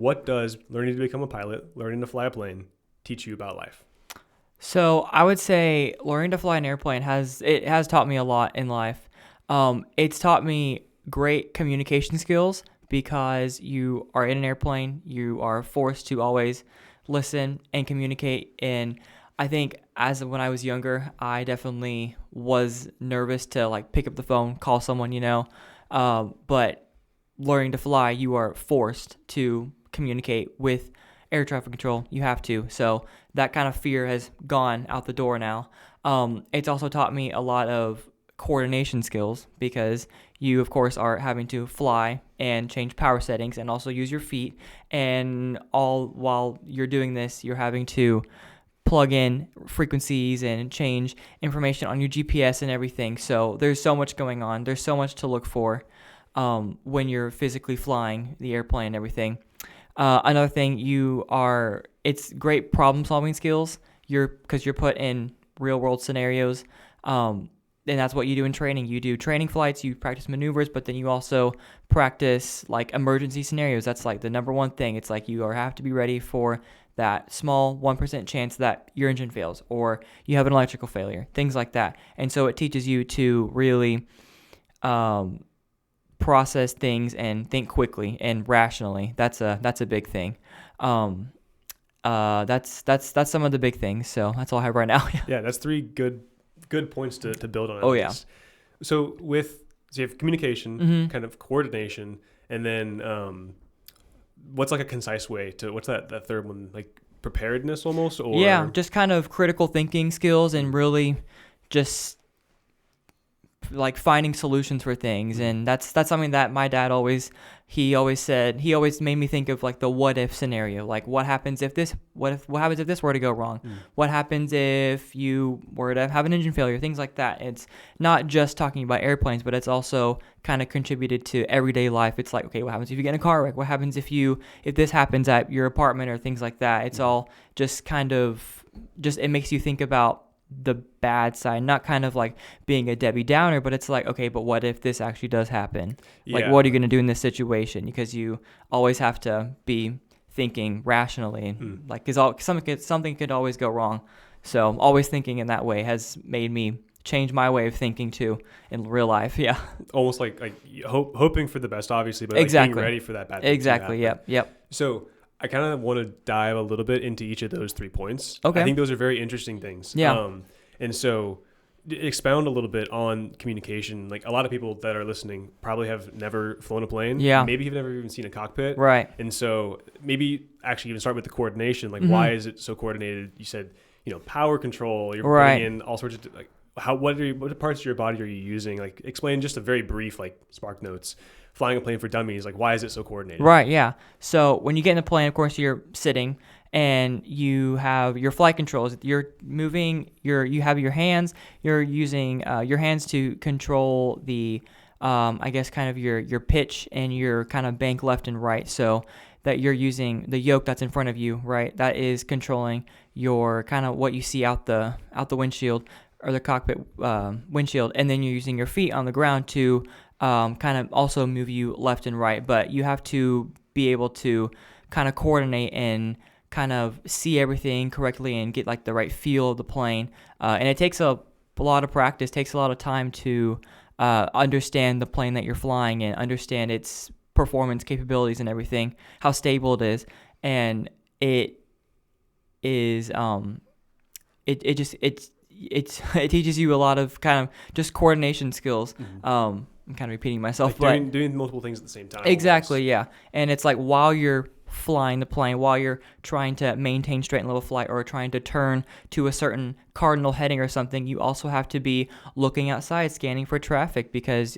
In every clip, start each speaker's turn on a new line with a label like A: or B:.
A: What does learning to become a pilot, learning to fly a plane, teach you about life?
B: So I would say learning to fly an airplane has taught me a lot in life. It's taught me great communication skills because you are in an airplane, you are forced to always listen and communicate. And I think as when I was younger, I definitely was nervous to like pick up the phone, call someone, but learning to fly, you are forced to communicate with air traffic control. You have to. So that kind of fear has gone out the door now. It's also taught me a lot of coordination skills because you, of course, are having to fly and change power settings and also use your feet. And all while you're doing this, you're having to plug in frequencies and change information on your GPS and everything. So there's so much going on. There's so much to look for when you're physically flying the airplane and everything. Another thing, it's great problem solving skills. Because you're put in real world scenarios. And that's what you do in training. You do training flights, you practice maneuvers, but then you also practice like emergency scenarios. That's like the number one thing. It's like you have to be ready for that small 1% chance that your engine fails or you have an electrical failure, things like that. And so it teaches you to really process things and think quickly and rationally. That's a big thing. That's some of the big things. So that's all I have right now.
A: Yeah, that's three good points to build on.
B: Oh yeah.
A: So you have communication, kind of coordination, and then what's like a concise way to what's that third one, like preparedness almost? Or
B: Yeah, just kind of critical thinking skills and really just like finding solutions for things. And that's something that my dad always said. He always made me think of like the what if scenario, like what happens if this were to go wrong, what happens if you were to have an engine failure, things like that. It's not just talking about airplanes, but it's also kind of contributed to everyday life. It's like, okay, what happens if you get in a car wreck, what happens if this happens at your apartment or things like that. It's all just kind of it makes you think about the bad side, not kind of like being a Debbie Downer, but it's like, okay, but what if this actually does happen? Like, what are you going to do in this situation? Because you always have to be thinking rationally, like, because something could always go wrong. So always thinking in that way has made me change my way of thinking too in real life. Yeah.
A: Almost like hoping for the best, obviously, but like being ready for that bad thing.
B: Exactly. Yep.
A: So I kind of want to dive a little bit into each of those 3 points.
B: Okay.
A: I think those are very interesting things.
B: Yeah.
A: And so expound a little bit on communication. Like a lot of people that are listening probably have never flown a plane.
B: Yeah.
A: Maybe you've never even seen a cockpit.
B: Right.
A: And so maybe actually even start with the coordination. Like why is it so coordinated? You said, power control. You're putting in all sorts of like what parts of your body are you using? Like explain just a very brief like Spark Notes. Flying a plane for dummies, like why is it so coordinated?
B: Right, yeah. So when you get in the plane, of course, you're sitting and you have your flight controls. You're moving, you have your hands. You're using your hands to control the, I guess, kind of your pitch and your kind of bank left and right. So that you're using the yoke that's in front of you, right? That is controlling your kind of what you see out the windshield or the cockpit windshield. And then you're using your feet on the ground to kind of also move you left and right, but you have to be able to kind of coordinate and kind of see everything correctly and get like the right feel of the plane. And it takes a lot of practice, takes a lot of time to understand the plane that you're flying and understand its performance capabilities and everything, how stable it is. And it is, it teaches you a lot of kind of just coordination skills. I'm kind of repeating myself,
A: like doing multiple things at the same time.
B: Exactly,
A: almost.
B: Yeah. And it's like while you're flying the plane, while you're trying to maintain straight and level flight or trying to turn to a certain cardinal heading or something, you also have to be looking outside, scanning for traffic because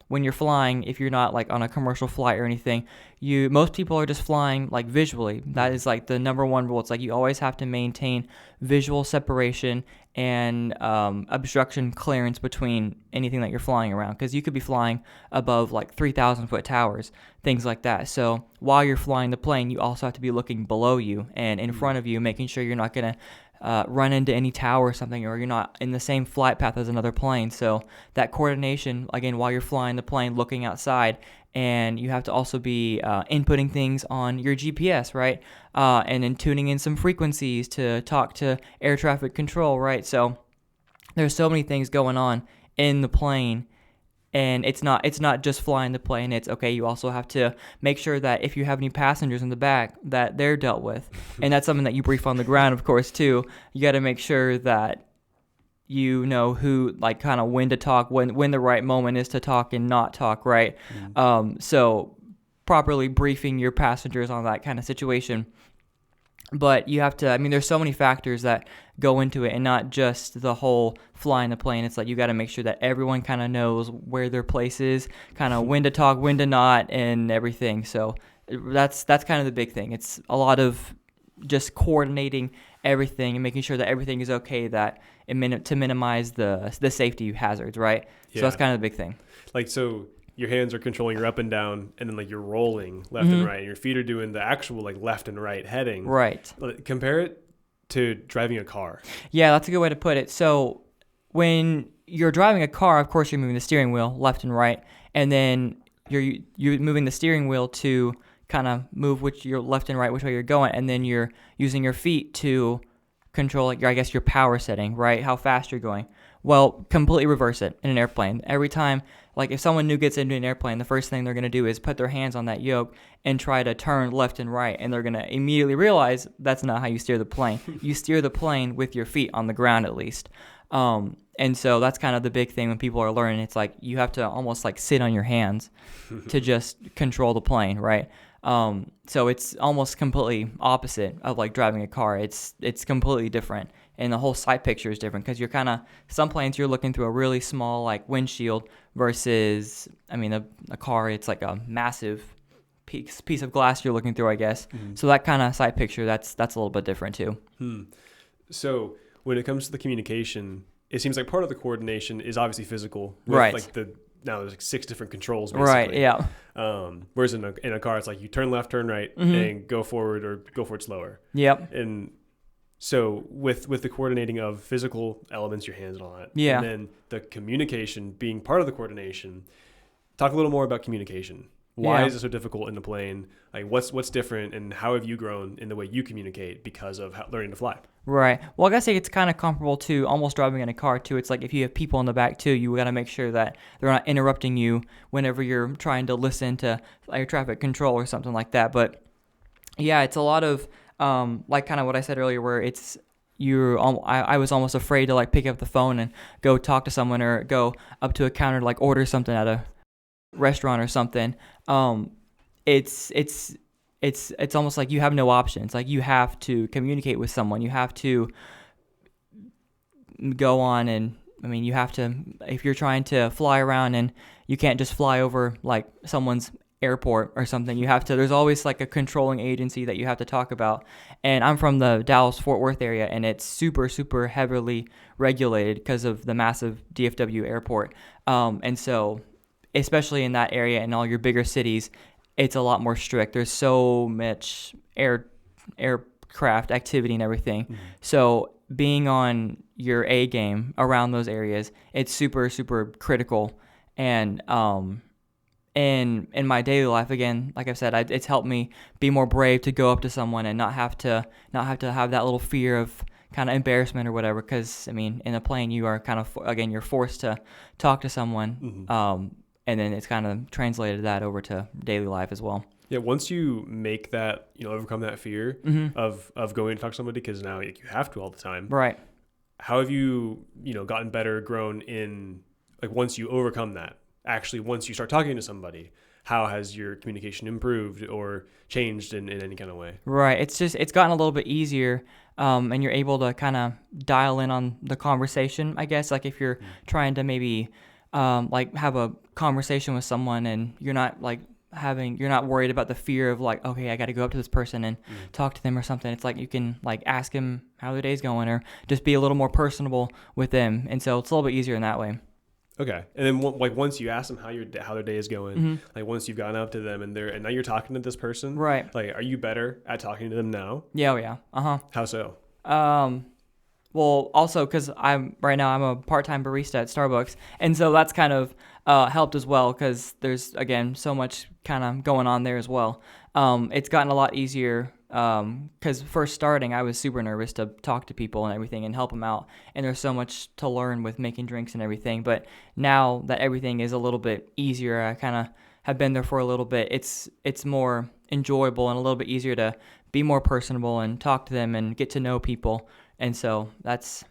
B: when you're flying, if you're not like on a commercial flight or anything, most people are just flying like visually. That is like the number one rule. It's like you always have to maintain visual separation and obstruction clearance between anything that you're flying around, because you could be flying above like 3,000 foot towers, things like that. So while you're flying the plane, you also have to be looking below you and in front of you, making sure you're not going to run into any tower or something, or you're not in the same flight path as another plane. So that coordination, again, while you're flying the plane, looking outside, and you have to also be inputting things on your GPS, right? And then tuning in some frequencies to talk to air traffic control, right? So there's so many things going on in the plane. And it's not just flying the plane. It's okay. You also have to make sure that if you have any passengers in the back, that they're dealt with, and that's something that you brief on the ground, of course, too. You got to make sure that you know who, like, kind of when to talk, when the right moment is to talk and not talk, right? So properly briefing your passengers on that kind of situation. But you have to, I mean, there's so many factors that go into it, and not just the whole flying the plane. It's like you got to make sure that everyone kind of knows where their place is, kind of when to talk, when to not, and everything. So that's kind of the big thing. It's a lot of just coordinating everything and making sure that everything is okay, that to minimize the safety hazards, right? Yeah. So that's kind of the big thing.
A: Like, so your hands are controlling your up and down, and then like you're rolling left and right, and your feet are doing the actual like left and right heading.
B: Right.
A: Compare it to driving a car.
B: Yeah, that's a good way to put it. So when you're driving a car, of course you're moving the steering wheel left and right, and then you're moving the steering wheel to kind of move which you're left and right, which way you're going, and then you're using your feet to control, like, I guess, your power setting, right? How fast you're going. Well, completely reverse it in an airplane. Every time, like, if someone new gets into an airplane, the first thing they're going to do is put their hands on that yoke and try to turn left and right, and they're going to immediately realize that's not how you steer the plane. You steer the plane with your feet on the ground, at least. And so that's kind of the big thing when people are learning. It's like you have to almost like sit on your hands to just control the plane, right? So it's almost completely opposite of like driving a car. It's completely different, and the whole sight picture is different, because you're kind of, some planes you're looking through a really small like windshield versus, I mean, a car, it's like a massive piece of glass you're looking through, I guess. So that kind of sight picture, that's a little bit different too.
A: So when it comes to the communication, it seems like part of the coordination is obviously physical, with
B: right?
A: Like now there's like 6 different controls, basically.
B: Right. Yeah.
A: Whereas in a car, it's like you turn left, turn right, and go forward or go forward slower.
B: Yep.
A: And so with the coordinating of physical elements, your hands and all that,
B: yeah,
A: and then the communication being part of the coordination, talk a little more about communication. Why is it so difficult in the plane? Like, what's different, and how have you grown in the way you communicate because of learning to fly?
B: Right. Well, I guess it's kind of comparable to almost driving in a car too. It's like if you have people in the back too, you got to make sure that they're not interrupting you whenever you're trying to listen to air traffic control or something like that. But yeah, it's a lot of like kind of what I said earlier, where it's I was almost afraid to like pick up the phone and go talk to someone, or go up to a counter to like order something at a restaurant or something. It's almost like you have no options. Like, you have to communicate with someone. You have to go on, and I mean, you have to, if you're trying to fly around, and you can't just fly over like someone's airport or something. You have to, there's always like a controlling agency that you have to talk about. And I'm from the Dallas-Fort Worth area, and it's super, super heavily regulated because of the massive DFW airport. And so, especially in that area and all your bigger cities, it's a lot more strict. There's so much aircraft activity and everything. So being on your A game around those areas, it's super, super critical. And in my daily life, again, like I've said, it's helped me be more brave to go up to someone and not have to have that little fear of kind of embarrassment or whatever. Because I mean, in a plane, you are kind of, again, you're forced to talk to someone. And then it's kind of translated that over to daily life as well.
A: Yeah, once you make that, overcome that fear of going to talk to somebody, because now you have to all the time.
B: Right.
A: How have you, gotten better, grown in, like, once you overcome that? Actually, once you start talking to somebody, how has your communication improved or changed in any kind of way?
B: Right. It's gotten a little bit easier, and you're able to kind of dial in on the conversation, I guess. Like, if you're trying to maybe like have a conversation with someone, and you're not worried about the fear of like, okay, I got to go up to this person and talk to them or something. It's like you can like ask them how their day's going, or just be a little more personable with them. And so it's a little bit easier in that way.
A: Okay. And then like once you ask them how their day is going, like once you've gotten up to them and now you're talking to this person,
B: right?
A: Like, are you better at talking to them now?
B: Yeah. Oh yeah.
A: How so?
B: Well, also because I'm a part-time barista at Starbucks, and so that's kind of helped as well because there's again so much kind of going on there as well. It's gotten a lot easier because first starting, I was super nervous to talk to people and everything and help them out, and there's so much to learn with making drinks and everything. But now that everything is a little bit easier, I kind of have been there for a little bit. It's more enjoyable and a little bit easier to be more personable and talk to them and get to know people. And so it's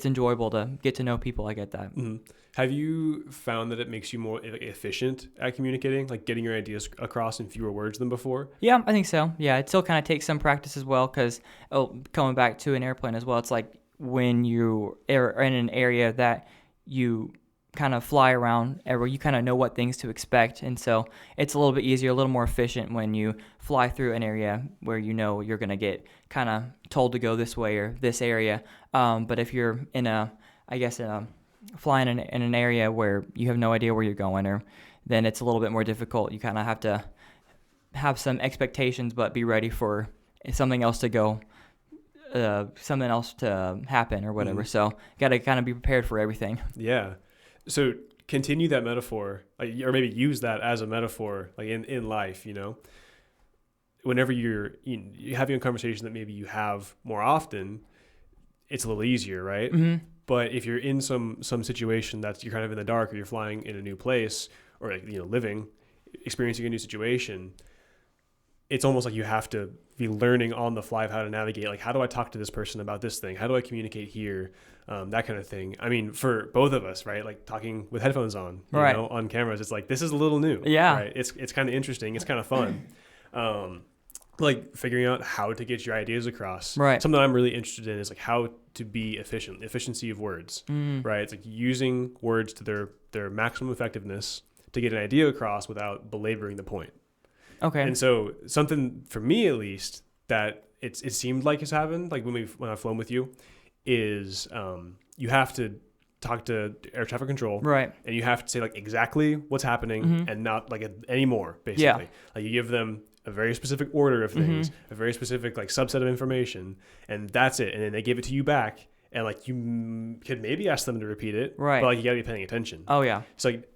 B: enjoyable to get to know people. I get that.
A: Mm-hmm. Have you found that it makes you more efficient at communicating, like getting your ideas across in fewer words than before?
B: Yeah, I think so. Yeah, it still kind of takes some practice as well because coming back to an airplane as well, it's like when you are in an area that you kind of fly around where you kind of know what things to expect, and so it's a little bit easier, a little more efficient when you fly through an area where you know you're going to get kind of told to go this way or this area. But if you're flying in an area where you have no idea where you're going, or then it's a little bit more difficult. You kind of have to have some expectations, but be ready for something else to go, something else to happen or whatever. Mm-hmm. So got to kind of be prepared for everything.
A: Yeah. So continue that metaphor, like, or maybe use that as a metaphor, like in life, you know, whenever you're having a conversation that maybe you have more often, it's a little easier, right? Mm-hmm. But if you're in some situation that's you're kind of in the dark, or you're flying in a new place, or like, experiencing a new situation, it's almost like you have to be learning on the fly of how to navigate. Like, how do I talk to this person about this thing? How do I communicate here? That kind of thing. I mean, for both of us, right? Like talking with headphones on, you know, on cameras, it's like, this is a little new.
B: Yeah.
A: Right? It's kind of interesting. It's kind of fun. Like figuring out how to get your ideas across.
B: Right.
A: Something I'm really interested in is like how to be efficient, efficiency of words, right? It's like using words to their maximum effectiveness to get an idea across without belaboring the point.
B: Okay.
A: And so something for me, at least, that it seemed like has happened, like when I've flown with you, is you have to talk to air traffic control,
B: right? And
A: you have to say like exactly what's happening and not like any more, basically. Yeah. Like you give them a very specific order of things, a very specific like subset of information, and that's it. And then they give it to you back, and like you could maybe ask them to repeat it,
B: right?
A: But like you gotta be paying attention.
B: Oh yeah.
A: So like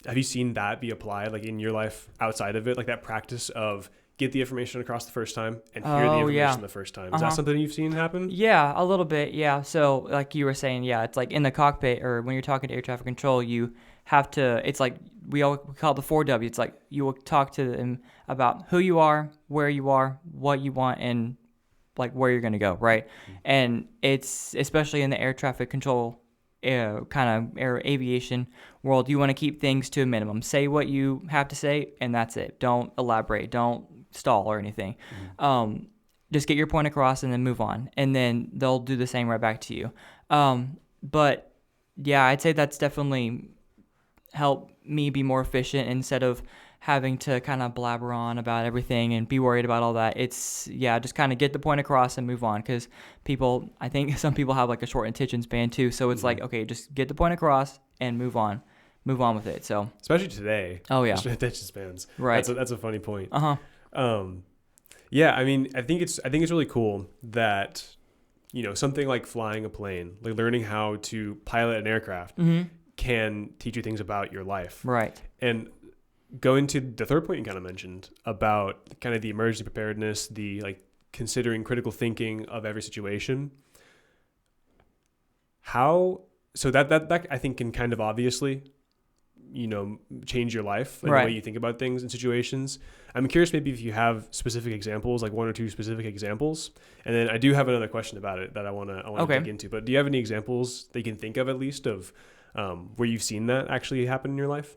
A: have you seen that be applied like in your life outside of it, like that practice of get the information across the first time and hear the information the first time? Is that something you've seen happen?
B: Yeah, a little bit. Yeah. So like you were saying, yeah, it's like in the cockpit or when you're talking to air traffic control, you have to, it's like we call it the 4W. It's like you will talk to them about who you are, where you are, what you want, and like where you're going to go, right? Mm-hmm. And it's especially in the air traffic control kind of air aviation world, you want to keep things to a minimum. Say what you have to say, and that's it. Don't elaborate. Don't stall or anything. Mm-hmm. Just get your point across and then move on. And then they'll do the same right back to you. But yeah, I'd say that's definitely helped me be more efficient instead of having to kind of blabber on about everything and be worried about all that. It's, yeah, just kind of get the point across and move on, because I think some people have like a short attention span too. So it's like, okay, just get the point across and move on with it. So
A: especially today.
B: Oh yeah.
A: Attention spans.
B: Right.
A: That's a funny point.
B: Uh-huh.
A: Yeah, I mean, I think it's really cool that, something like flying a plane, like learning how to pilot an aircraft can teach you things about your life.
B: Right.
A: And going to the third point you kind of mentioned about kind of the emergency preparedness, the like considering critical thinking of every situation. So that I think can kind of obviously, change your life and the way you think about things and situations. I'm curious maybe if you have specific examples, like one or two specific examples. And then I do have another question about it that I want to dig into. But do you have any examples that you can think of at least of where you've seen that actually happen in your life?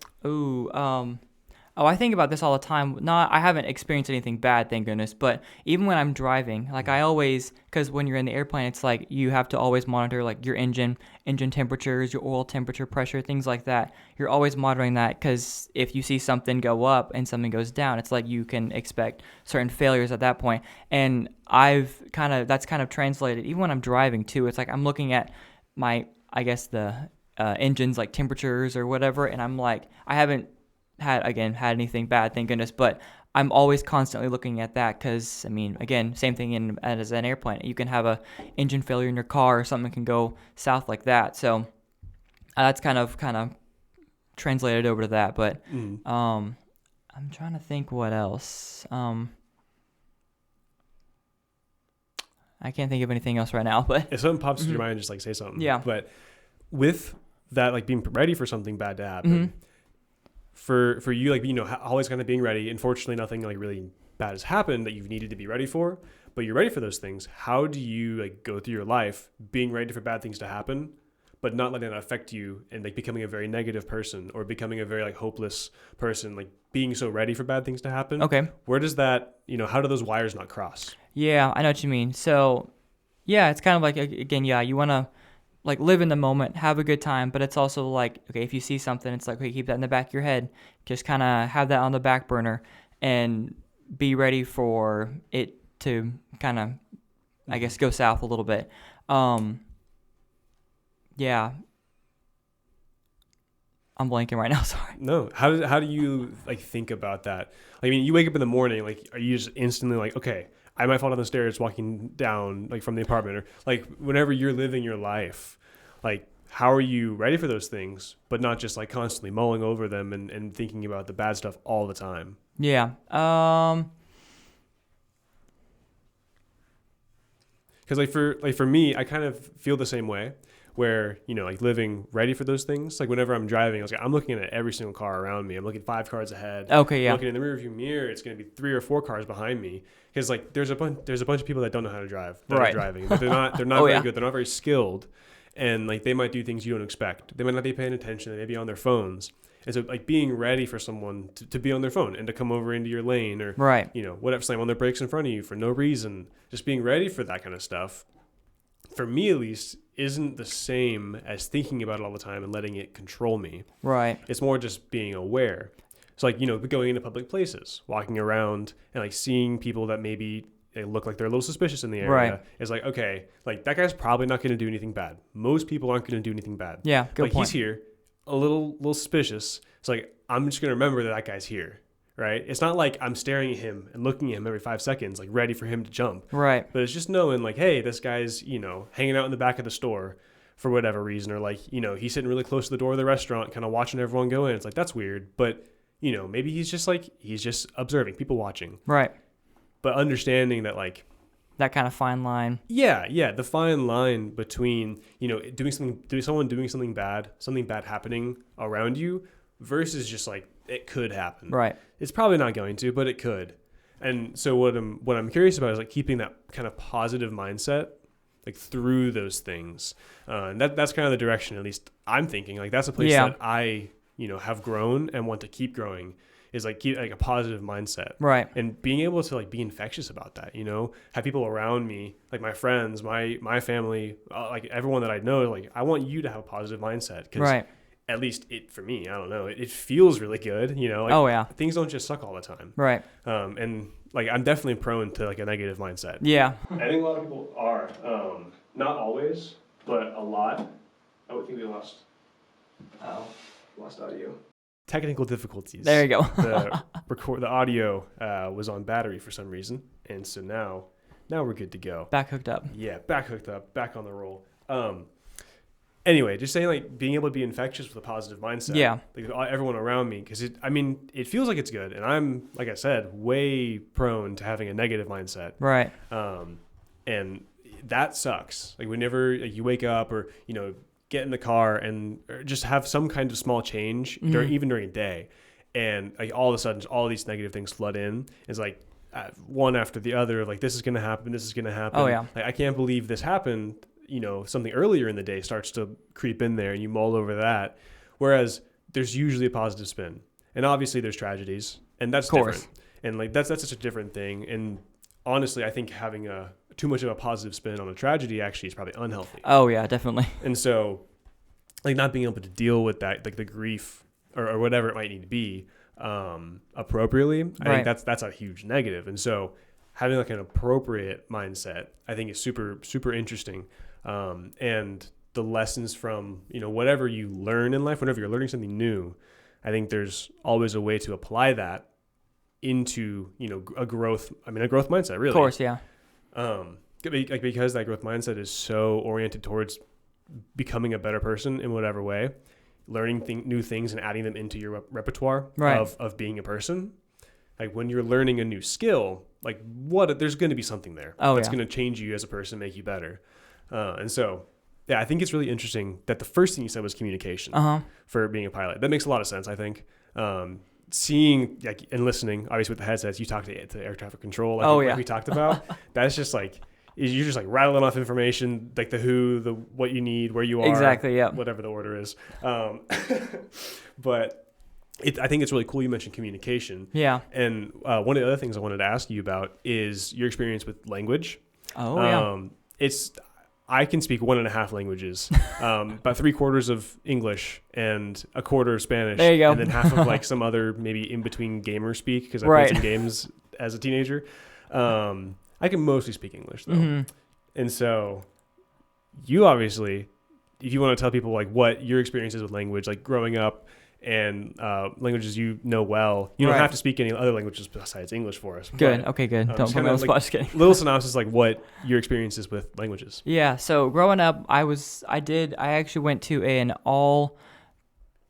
B: I think about this all the time. I haven't experienced anything bad, thank goodness. But even when I'm driving, like because when you're in the airplane, it's like you have to always monitor like your engine temperatures, your oil temperature, pressure, things like that. You're always monitoring that, because if you see something go up and something goes down, it's like you can expect certain failures at that point. And that's kind of translated even when I'm driving too. It's like I'm looking at the engine's like temperatures or whatever, and I'm like, I haven't had anything bad, thank goodness, but I'm always constantly looking at that because, I mean, again, same thing as an airplane. You can have a engine failure in your car or something can go south like that. So that's kind of translated over to that. But I'm trying to think what else. I can't think of anything else right now. But
A: if something pops into your mind, just like say something.
B: Yeah.
A: But with that, like being ready for something bad to happen, for you, like, you know, always kind of being ready. Unfortunately, nothing like really bad has happened that you've needed to be ready for, but you're ready for those things. How do you like go through your life being ready for bad things to happen, but not letting that affect you and like becoming a very negative person or becoming a very like hopeless person, like being so ready for bad things to happen?
B: Okay.
A: Where does that, you know, how do those wires not cross?
B: Yeah, I know what you mean. So, yeah, it's kind of like, again, yeah, you want to like live in the moment, have a good time, but it's also like, okay, if you see something, it's like, okay, keep that in the back of your head. Just kind of have that on the back burner and be ready for it to kind of, I guess, go south a little bit. Yeah. I'm blanking right now, sorry.
A: No. How do you like think about that? I mean, you wake up in the morning, like, are you just instantly like, okay, I might fall down the stairs walking down like from the apartment, or like whenever you're living your life, like how are you ready for those things, but not just like constantly mulling over them and thinking about the bad stuff all the time?
B: Yeah.
A: Because like for me, I kind of feel the same way, where, you know, like living ready for those things. Like whenever I'm driving, I was like, I'm looking at every single car around me. I'm looking 5 cars ahead.
B: Okay, yeah.
A: I'm looking in the rearview mirror, it's going to be 3 or 4 cars behind me. Because like there's a bunch of people that don't know how to drive that are driving, but they're not very good. They're not very skilled, and like they might do things you don't expect. They might not be paying attention. They may be on their phones. And so like being ready for someone to be on their phone and to come over into your lane, or you know, whatever, slam on their brakes in front of you for no reason. Just being ready for that kind of stuff, for me at least, isn't the same as thinking about it all the time and letting it control me.
B: Right.
A: It's more just being aware. So like, you know, going into public places, walking around and like seeing people that maybe they look like they're a little suspicious in the area, is like, okay, like that guy's probably not going to do anything bad. Most people aren't going to do anything bad.
B: Yeah, good
A: like
B: point.
A: He's here, a little suspicious. It's like, I'm just going to remember that guy's here, right? It's not like I'm staring at him and looking at him every 5 seconds, like ready for him to jump.
B: Right.
A: But it's just knowing like, hey, this guy's, you know, hanging out in the back of the store for whatever reason, or like, you know, he's sitting really close to the door of the restaurant, kind of watching everyone go in. It's like, that's weird. But, you know, maybe he's just observing, people watching.
B: Right.
A: But understanding that like,
B: that kind of fine line.
A: Yeah, the fine line between, you know, someone doing something bad happening around you versus just like it could happen.
B: Right.
A: It's probably not going to, but it could. And so what I'm curious about is like keeping that kind of positive mindset like through those things. And that's kind of the direction, at least I'm thinking. Like that's a place that I, you know, have grown and want to keep growing, is like keep like a positive mindset.
B: Right.
A: And being able to like be infectious about that, you know, have people around me, like my friends, my family, like everyone that I know, like I want you to have a positive mindset, because at least for me, I don't know, it feels really good, you know, like things don't just suck all the time.
B: Right.
A: And like I'm definitely prone to like a negative mindset.
B: Yeah.
A: I think a lot of people are, not always, but a lot. Oh, I think we lost audio. Technical difficulties.
B: There you go.
A: The audio was on battery for some reason, and so now we're good to go.
B: Back hooked up.
A: Yeah, back hooked up, back on the roll. Anyway, just saying, like being able to be infectious with a positive mindset. Yeah. Like everyone around me, because it feels like it's good, and I'm, like I said, way prone to having a negative mindset.
B: Right.
A: And that sucks. Like whenever you wake up, or you know, get in the car and just have some kind of small change even during a day, and like all of a sudden all these negative things flood in. It's like one after the other, like this is going to happen, this is going to happen.
B: Oh yeah.
A: Like I can't believe this happened. You know, something earlier in the day starts to creep in there and you mull over that. Whereas there's usually a positive spin, and obviously there's tragedies, and that's different. And like that's such a different thing. And honestly, I think having too much of a positive spin on a tragedy actually is probably unhealthy.
B: Oh yeah, definitely.
A: And so like not being able to deal with that, like the grief or whatever it might need to be, appropriately, I think that's a huge negative. And so having like an appropriate mindset, I think, is super, super interesting. And the lessons from, you know, whatever you learn in life, whenever you're learning something new, I think there's always a way to apply that into, a growth mindset, really.
B: Of course, yeah.
A: Because that growth mindset is so oriented towards becoming a better person in whatever way, learning new things and adding them into your repertoire of being a person. Like when you're learning a new skill, like there's going to be something there that's going to change you as a person, make you better. And so, yeah, I think it's really interesting that the first thing you said was communication for being a pilot. That makes a lot of sense, I think. Seeing and listening, obviously with the headsets, you talk to air traffic control, like we talked about. That's just like, you're just like rattling off information, like the who, the what you need, where you are,
B: exactly, yeah,
A: whatever the order is. But I think it's really cool you mentioned communication.
B: Yeah. And
A: one of the other things I wanted to ask you about is your experience with language. I can speak 1.5 languages, about 3/4 of English and 1/4 of Spanish.
B: There you go.
A: And then half of like some other maybe in between gamer speak, because I played some games as a teenager. I can mostly speak English though. Mm-hmm. And so you obviously, if you want to tell people like what your experience is with language, like growing up and languages well, you don't have to speak any other languages besides English for us.
B: Good. Okay, good. Don't put me on the spot. Just kidding.
A: Little synopsis, like what your experience is with languages.
B: Yeah. So growing up, I actually went to an all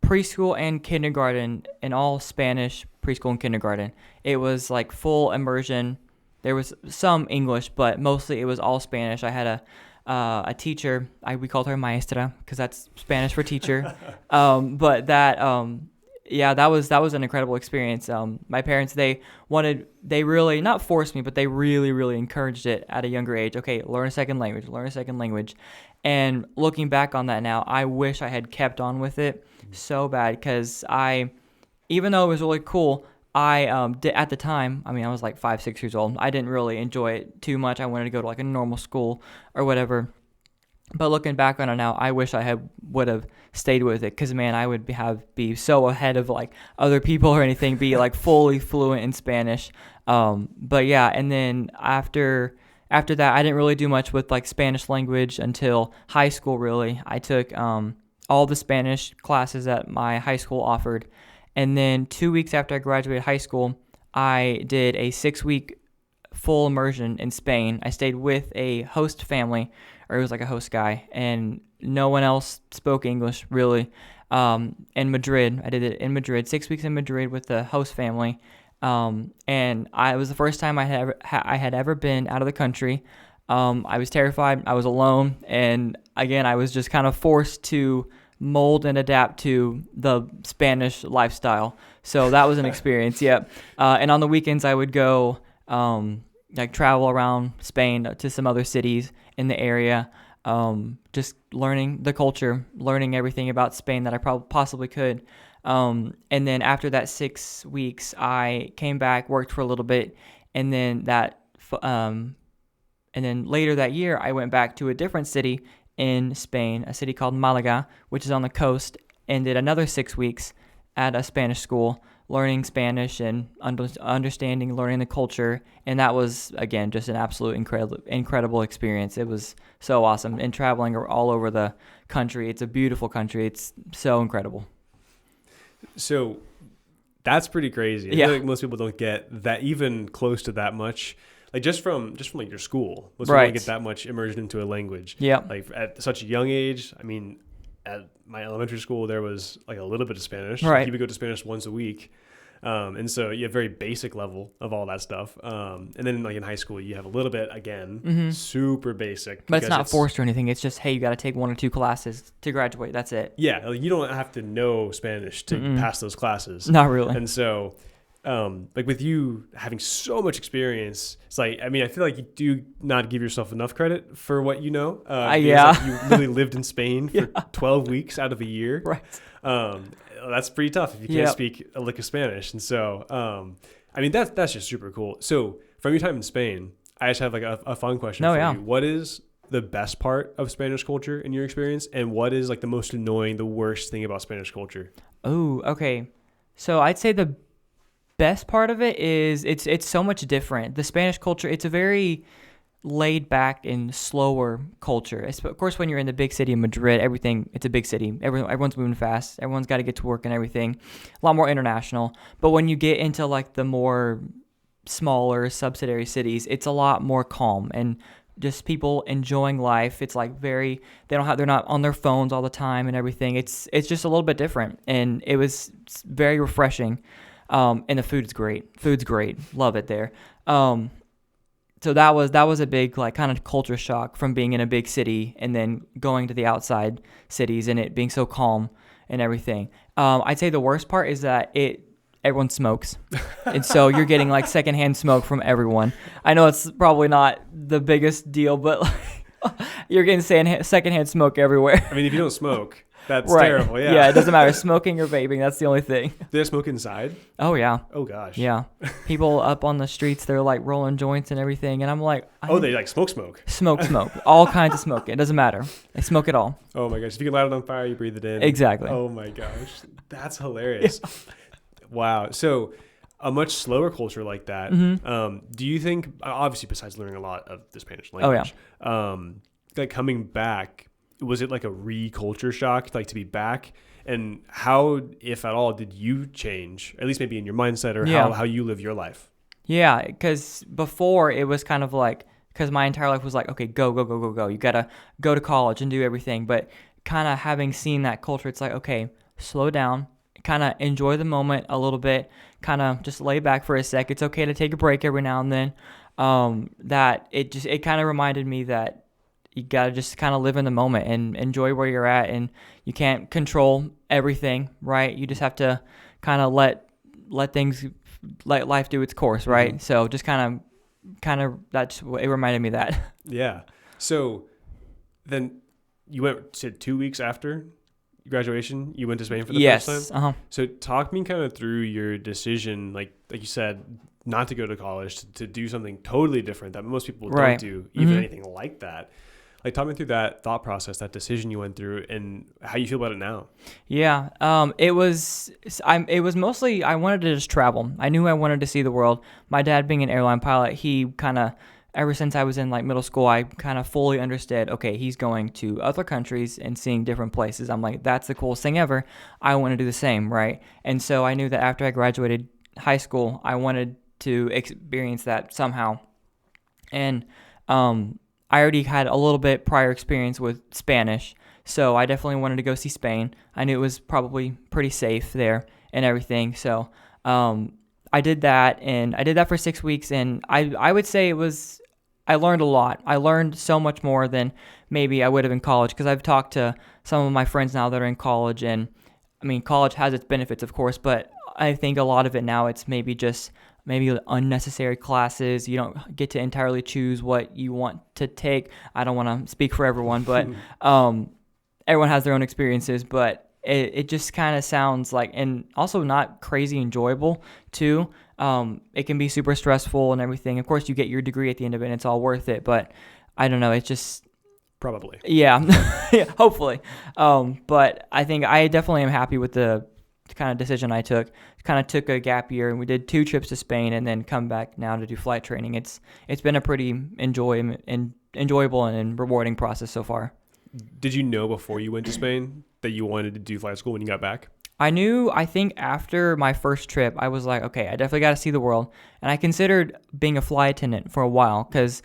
B: preschool and kindergarten, an all Spanish preschool and kindergarten. It was like full immersion. There was some English, but mostly it was all Spanish. I had a teacher. We called her maestra because that's Spanish for teacher. But that was an incredible experience. My parents, they really not forced me, but they really, really encouraged it at a younger age. Okay, learn a second language. And looking back on that now, I wish I had kept on with it so bad, because even though it was really cool, at the time, I was like 5-6 years old. I didn't really enjoy it too much. I wanted to go to like a normal school or whatever. But looking back on it now, I wish I would have stayed with it, because man, I would be so ahead of like other people or anything, be like fully fluent in Spanish. But yeah, and then after that, I didn't really do much with like Spanish language until high school. Really, I took all the Spanish classes that my high school offered. And then 2 weeks after I graduated high school, I did a 6-week full immersion in Spain. I stayed with a host family, or it was like a host guy, and no one else spoke English really. In Madrid, I did it in Madrid, 6 weeks in Madrid with the host family. And it was the first time I had ever been out of the country. I was terrified. I was alone, and again, I was just kind of forced to mold and adapt to the Spanish lifestyle. So that was an experience. Yep. And on the weekends I would go travel around Spain to some other cities in the area, just learning the culture, learning everything about Spain that I possibly could. And then after that 6 weeks, I came back, worked for a little bit, and then later that year I went back to a different city in Spain, a city called Malaga, which is on the coast, and did another 6 weeks at a Spanish school, learning Spanish and learning the culture. And that was, again, just an absolute incredible experience. It was so awesome. And traveling all over the country, it's a beautiful country. It's so incredible.
A: So that's pretty crazy. I feel like most people don't get that even close to that much. Like just from like your school, most people don't get that much immersion into a language. Yeah. Like at such a young age, at my elementary school, there was like a little bit of Spanish. Right. You would go to Spanish once a week. And so you have very basic level of all that stuff. And then like in high school, you have a little bit, again, super basic.
B: But it's not forced or anything. It's just, hey, you got to take 1 or 2 classes to graduate. That's it.
A: Yeah. Like you don't have to know Spanish to pass those classes.
B: Not really.
A: And so like with you having so much experience, it's like, I feel like you do not give yourself enough credit for what you know. Like you really lived in Spain for 12 weeks out of a year. Right. That's pretty tough if you can't speak a lick of Spanish. And so, that's just super cool. So from your time in Spain, I just have like a fun question for you. What is the best part of Spanish culture in your experience? And what is like the most annoying, the worst thing about Spanish culture?
B: Oh, okay. So I'd say the best part of it is it's so much different. The Spanish culture, it's a very laid back and slower culture. Of course, when you're in the big city of Madrid, it's a big city. Everyone's moving fast. Everyone's got to get to work and everything. A lot more international. But when you get into like the more smaller subsidiary cities, it's a lot more calm and just people enjoying life. It's like they're not on their phones all the time and everything. It's just a little bit different, and it was very refreshing. And the food's great. Love it there. So that was a big like kind of culture shock from being in a big city and then going to the outside cities and it being so calm and everything. I'd say the worst part is that everyone smokes, and so you're getting like secondhand smoke from everyone. I know it's probably not the biggest deal, but like, you're getting secondhand smoke everywhere.
A: I mean, if you don't smoke, that's
B: right.
A: terrible. Yeah.
B: Yeah, it doesn't matter. Smoking or vaping, that's the only thing.
A: Do they smoke inside?
B: Oh, yeah.
A: Oh, gosh.
B: Yeah. People up on the streets, they're like rolling joints and everything. And I'm like...
A: they like smoke?
B: Smoke. All kinds of smoke. It doesn't matter. They smoke it all.
A: Oh, my gosh. If you can light it on fire, you breathe it in.
B: Exactly.
A: Oh, my gosh. That's hilarious. Yeah. Wow. So a much slower culture like that, do you think, obviously besides learning a lot of the Spanish language, like coming back, was it like a re-culture shock, like to be back? And how, if at all, did you change, at least maybe in your mindset or how you live your life?
B: Yeah, because before it was kind of like, because my entire life was like, okay, go. You got to go to college and do everything. But kind of having seen that culture, it's like, okay, slow down, kind of enjoy the moment a little bit, kind of just lay back for a sec. It's okay to take a break every now and then. That it kind of reminded me that you got to just kind of live in the moment and enjoy where you're at, and you can't control everything, right? You just have to kind of let life do its course, right? Mm-hmm. So just kind of that's what it reminded me of that.
A: Yeah. So then you went to 2 weeks after graduation, you went to Spain for the first time?
B: Uh-huh.
A: So talk me kind of through your decision, like you said, not to go to college, to do something totally different that most people don't do, even anything like that. Like, talk me through that thought process, that decision you went through, and how you feel about it now.
B: Yeah, it was mostly I wanted to just travel. I knew I wanted to see the world. My dad being an airline pilot, he kind of, ever since I was in like middle school, I kind of fully understood, okay, he's going to other countries and seeing different places. I'm like, that's the coolest thing ever. I want to do the same, right? And so I knew that after I graduated high school, I wanted to experience that somehow. And I already had a little bit prior experience with Spanish, so I definitely wanted to go see Spain. I knew it was probably pretty safe there and everything. So I did that, and I did that for 6 weeks, and I would say I learned a lot. I learned so much more than maybe I would have in college, because I've talked to some of my friends now that are in college, and I mean, college has its benefits, of course, but I think a lot of it now, it's maybe unnecessary classes. You don't get to entirely choose what you want to take. I don't want to speak for everyone, but everyone has their own experiences, but it just kind of sounds like, and also not crazy enjoyable too. It can be super stressful and everything. Of course, you get your degree at the end of it and it's all worth it, but I don't know. It's just...
A: Probably.
B: Yeah, yeah, hopefully. But I think I definitely am happy with the kind of decision I took. Kind of took a gap year, and we did 2 trips to Spain and then come back now to do flight training. It's been a pretty enjoyable and rewarding process so far.
A: Did you know before you went to Spain that you wanted to do flight school when you got back?
B: I knew, I think after my first trip, I was like, okay, I definitely got to see the world. And I considered being a flight attendant for a while, because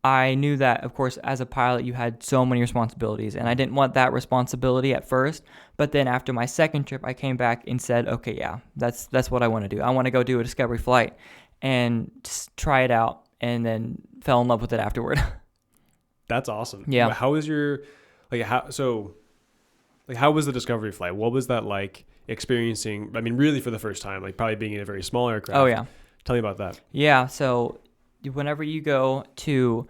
B: I knew that, of course, as a pilot, you had so many responsibilities, and I didn't want that responsibility at first. But then after my second trip, I came back and said, okay, yeah, that's what I want to do. I want to go do a discovery flight and just try it out, and then fell in love with it afterward.
A: That's awesome.
B: Yeah.
A: How was your, how was the discovery flight? What was that like experiencing, I mean, really for the first time, like probably being in a very small aircraft?
B: Oh, yeah.
A: Tell me about that.
B: Yeah, so whenever you go to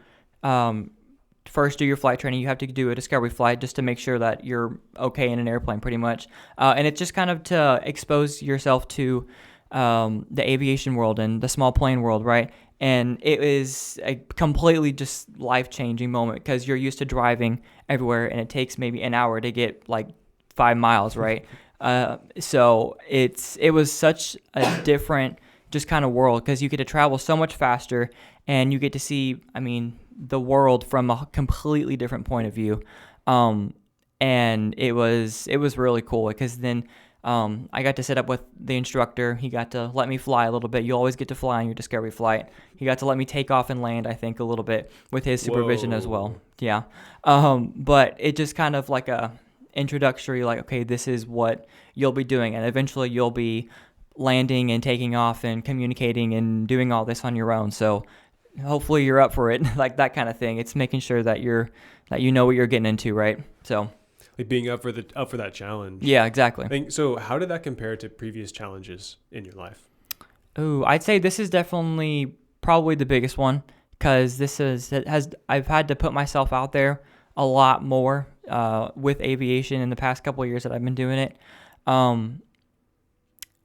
B: first do your flight training, you have to do a discovery flight just to make sure that you're okay in an airplane, pretty much. And it's just kind of to expose yourself to the aviation world and the small plane world, right? And it is a completely just life-changing moment, because you're used to driving everywhere, and it takes maybe an hour to get like 5 miles, right? So it was such a different just kind of world, because you get to travel so much faster and you get to see, I mean, the world from a completely different point of view. And it was really cool, because then I got to sit up with the instructor. He got to let me fly a little bit. You always get to fly on your Discovery flight. He got to let me take off and land, I think, a little bit with his supervision as well. Yeah. But it just kind of like a introductory, like, okay, this is what you'll be doing. And eventually you'll be landing and taking off and communicating and doing all this on your own. So hopefully you're up for it, like that kind of thing. It's making sure that you know what you're getting into, right? So
A: like being up for that challenge.
B: Yeah, exactly.
A: So how did that compare to previous challenges in your life?
B: Ooh, I'd say this is definitely probably the biggest one, because I've had to put myself out there a lot more with aviation in the past couple of years that I've been doing it.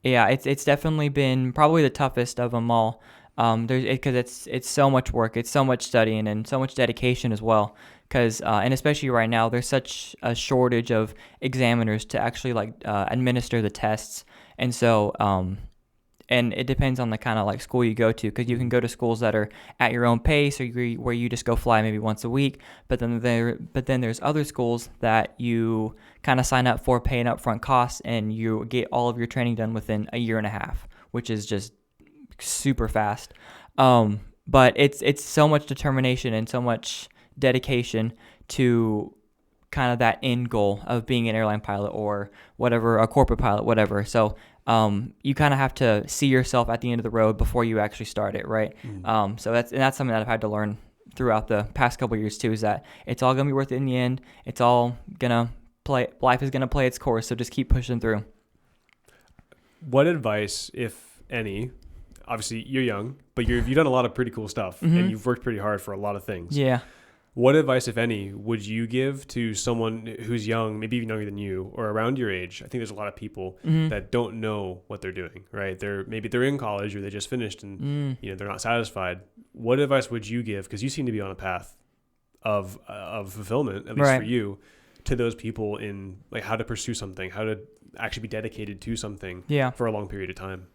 B: Yeah, it's definitely been probably the toughest of them all. Because it's so much work, it's so much studying, and so much dedication as well. Because and especially right now, there's such a shortage of examiners to actually administer the tests, and so and it depends on the kind of like school you go to, because you can go to schools that are at your own pace, or where you just go fly maybe once a week. But then there's other schools that you kind of sign up for, pay an upfront cost, and you get all of your training done within a year and a half, which is just super fast. But it's so much determination and so much dedication to kind of that end goal of being an airline pilot or whatever, a corporate pilot, whatever. So you kind of have to see yourself at the end of the road before you actually start it, right? So that's something that I've had to learn throughout the past couple of years too, is that it's all gonna be worth it in the end. It's all gonna play. Life is gonna play its course. So just keep pushing through.
A: What advice, if any? Obviously, you're young, but you've done a lot of pretty cool stuff, and you've worked pretty hard for a lot of things.
B: Yeah.
A: What advice, if any, would you give to someone who's young, maybe even younger than you, or around your age? I think there's a lot of people that don't know what they're doing, right? Maybe they're in college, or they just finished, and they're not satisfied. What advice would you give? Because you seem to be on a path of fulfillment, at least for you, to those people in like how to pursue something, how to actually be dedicated to something for a long period of time.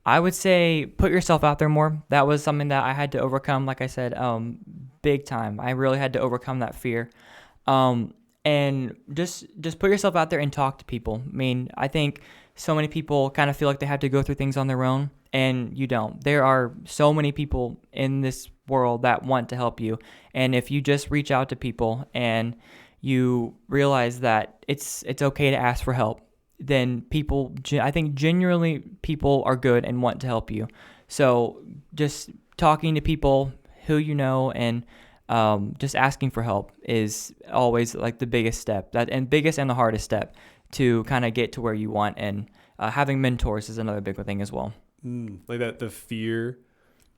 B: I would say put yourself out there more. That was something that I had to overcome, like I said, big time. I really had to overcome that fear. And just put yourself out there and talk to people. I mean, I think so many people kind of feel like they have to go through things on their own, and you don't. There are so many people in this world that want to help you. And if you just reach out to people and you realize that it's okay to ask for help, then I think genuinely people are good and want to help you. So just talking to people who you know and just asking for help is always like the biggest step, biggest and the hardest step to kind of get to where you want. And having mentors is another big thing as well.
A: Like that, the fear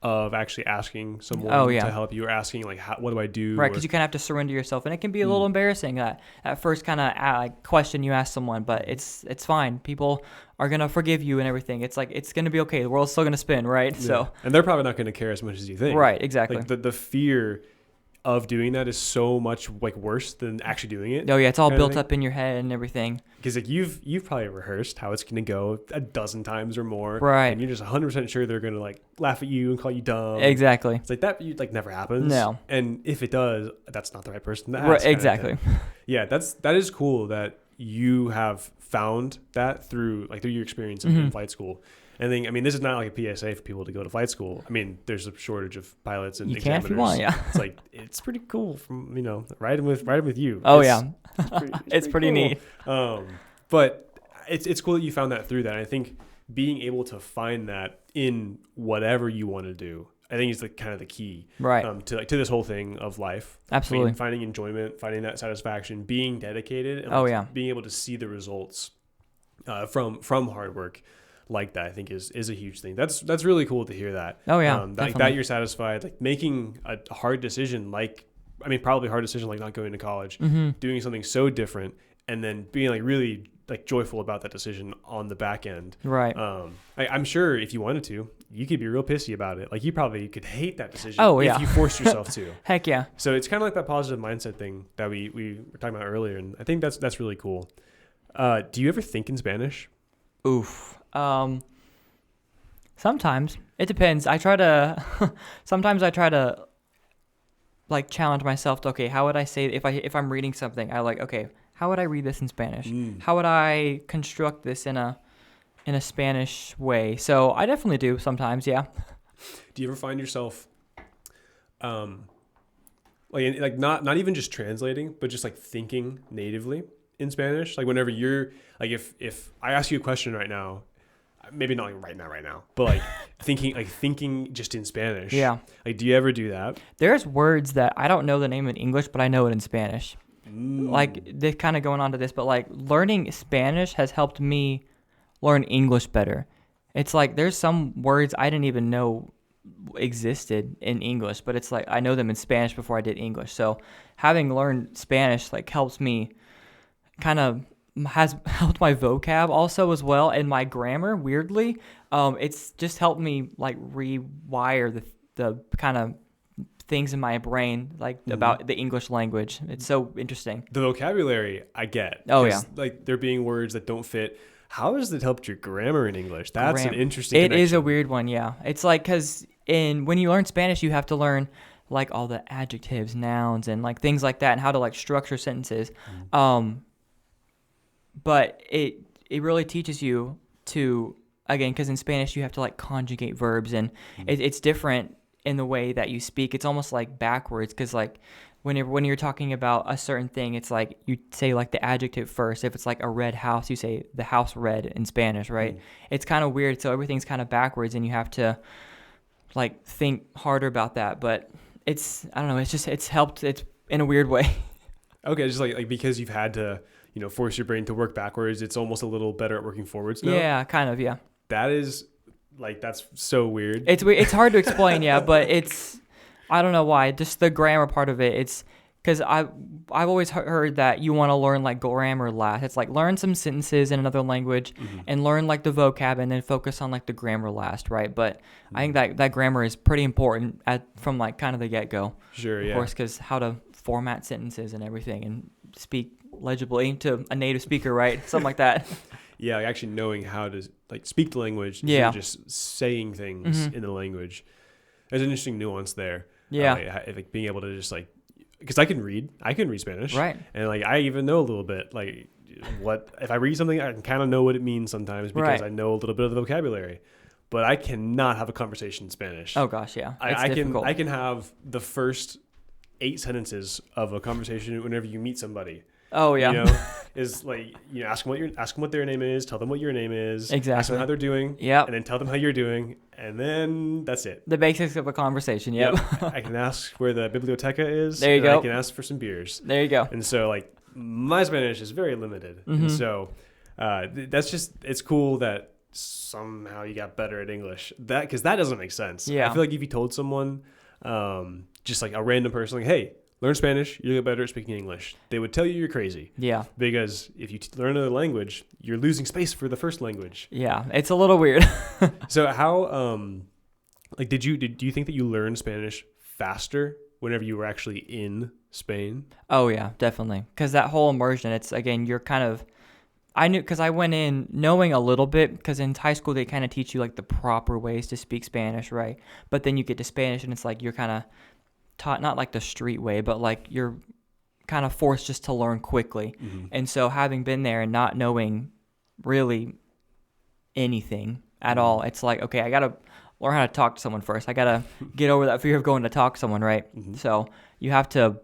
A: of actually asking someone to help you, or asking like, what do I do?
B: Right, because you kind of have to surrender yourself, and it can be a little embarrassing that first kind of question you ask someone, but it's fine. People are gonna forgive you and everything. It's like it's gonna be okay. The world's still gonna spin, right? Yeah. So,
A: and they're probably not gonna care as much as you think.
B: Right, exactly.
A: Like the fear of doing that is so much like worse than actually doing it.
B: Oh yeah, it's all built up in your head and everything.
A: Because like you've probably rehearsed how it's gonna go a dozen times or more,
B: right?
A: And you're just 100% sure they're gonna like laugh at you and call you dumb.
B: Exactly.
A: It's like that never happens.
B: No.
A: And if it does, that's not the right person to ask.
B: Right. Exactly.
A: Yeah, that is cool that you have found that through your experience in flight school. And then, I mean, this is not like a PSA for people to go to flight school. I mean, there's a shortage of pilots and examiners.
B: You can if you want, yeah.
A: It's like, it's pretty cool from, riding with you.
B: Oh, it's pretty
A: cool.
B: neat.
A: But it's cool that you found that through that. And I think being able to find that in whatever you want to do, I think is the kind of the key,
B: right?
A: To this whole thing of life.
B: Absolutely.
A: Finding enjoyment, finding that satisfaction, being dedicated, and being able to see the results from hard work. Like that, I think is a huge thing. That's really cool to hear that.
B: Oh yeah,
A: that you're satisfied, like making a hard decision, probably a hard decision like not going to college, doing something so different, and then being like really like joyful about that decision on the back end.
B: Right.
A: I'm sure if you wanted to, you could be real pissy about it. Like you probably could hate that decision.
B: Oh yeah.
A: If you forced yourself to.
B: Heck yeah.
A: So it's kind of like that positive mindset thing that we were talking about earlier, and I think that's really cool. Do you ever think in Spanish?
B: Oof. Sometimes it depends. Sometimes I try to like challenge myself to, okay, how would I say if I'm reading something, I like, okay, how would I read this in Spanish? How would I construct this in a Spanish way? So I definitely do sometimes, yeah.
A: Do you ever find yourself like not even just translating, but just like thinking natively in Spanish? Like whenever you're like if I ask you a question right now, maybe not like right now, but like thinking just in Spanish.
B: Yeah.
A: Like, do you ever do that?
B: There's words that I don't know the name in English, but I know it in Spanish. Like, they're kind of going on to this, but like learning Spanish has helped me learn English better. It's like there's some words I didn't even know existed in English, but it's like I know them in Spanish before I did English. So having learned Spanish like helps me kind of has helped my vocab also as well, and my grammar, weirdly. It's just helped me like rewire the kind of things in my brain like about the English language. It's so interesting.
A: The vocabulary I get.
B: Oh yeah.
A: Like there being words that don't fit. How has it helped your grammar in English? That's an interesting
B: It
A: connection.
B: is a weird one, yeah. It's like because when you learn Spanish, you have to learn like all the adjectives, nouns, and like things like that, and how to like structure sentences. But it really teaches you to, again, because in Spanish you have to like conjugate verbs, and it's different in the way that you speak. It's almost like backwards, because like when you're talking about a certain thing, it's like you say like the adjective first. If it's like a red house, you say the house red in Spanish, right? It's kind of weird, so everything's kind of backwards, and you have to like think harder about that. But I don't know, it's helped. It's in a weird way.
A: Okay, just like because you've had to, force your brain to work backwards, it's almost a little better at working forwards now.
B: Yeah, kind of, yeah.
A: That is that's so weird.
B: It's hard to explain, yeah, but I don't know why. Just the grammar part of it. It's because I've always heard that you want to learn like grammar last. It's like learn some sentences in another language and learn like the vocab, and then focus on like the grammar last, right? But I think that grammar is pretty important from like kind of the get-go.
A: Sure, yeah.
B: Of course, because how to format sentences and everything and speak legibly to a native speaker, right? Something like that.
A: Yeah, like actually knowing how to like speak the language instead of just saying things in the language. There's an interesting nuance there.
B: Yeah.
A: Like being able to just like, because I can read Spanish.
B: Right.
A: And like, I even know a little bit, like if I read something, I can kind of know what it means sometimes because I know a little bit of the vocabulary, but I cannot have a conversation in Spanish.
B: Oh gosh. Yeah.
A: I can have the first 8 sentences of a conversation whenever you meet somebody.
B: Oh yeah.
A: Is like, ask them what their name is, tell them what your name is,
B: exactly,
A: ask them how they're doing, and then tell them how you're doing, and then that's it.
B: The basics of a conversation. Yep.
A: I can ask where the biblioteca is.
B: There you go.
A: I can ask for some beers.
B: There you go.
A: And so like my Spanish is very limited, and so it's cool that somehow you got better at English. Because that doesn't make sense.
B: Yeah.
A: I feel like if you told someone, just like a random person, like, hey, learn Spanish, you'll get better at speaking English, they would tell you you're crazy. Yeah. Because if you learn another language, you're losing space for the first language.
B: Yeah, it's a little weird.
A: So how, do you think that you learned Spanish faster whenever you were actually in Spain?
B: Oh yeah, definitely. Because that whole immersion, it's, again, you're kind of, I knew, because I went in knowing a little bit, because in high school they kind of teach you like the proper ways to speak Spanish, right? But then you get to Spanish and it's like you're kind of taught, not like the street way, but like you're kind of forced just to learn quickly. And so having been there and not knowing really anything at all, it's like, okay, I got to learn how to talk to someone first. I got to get over that fear of going to talk to someone, right? So you have to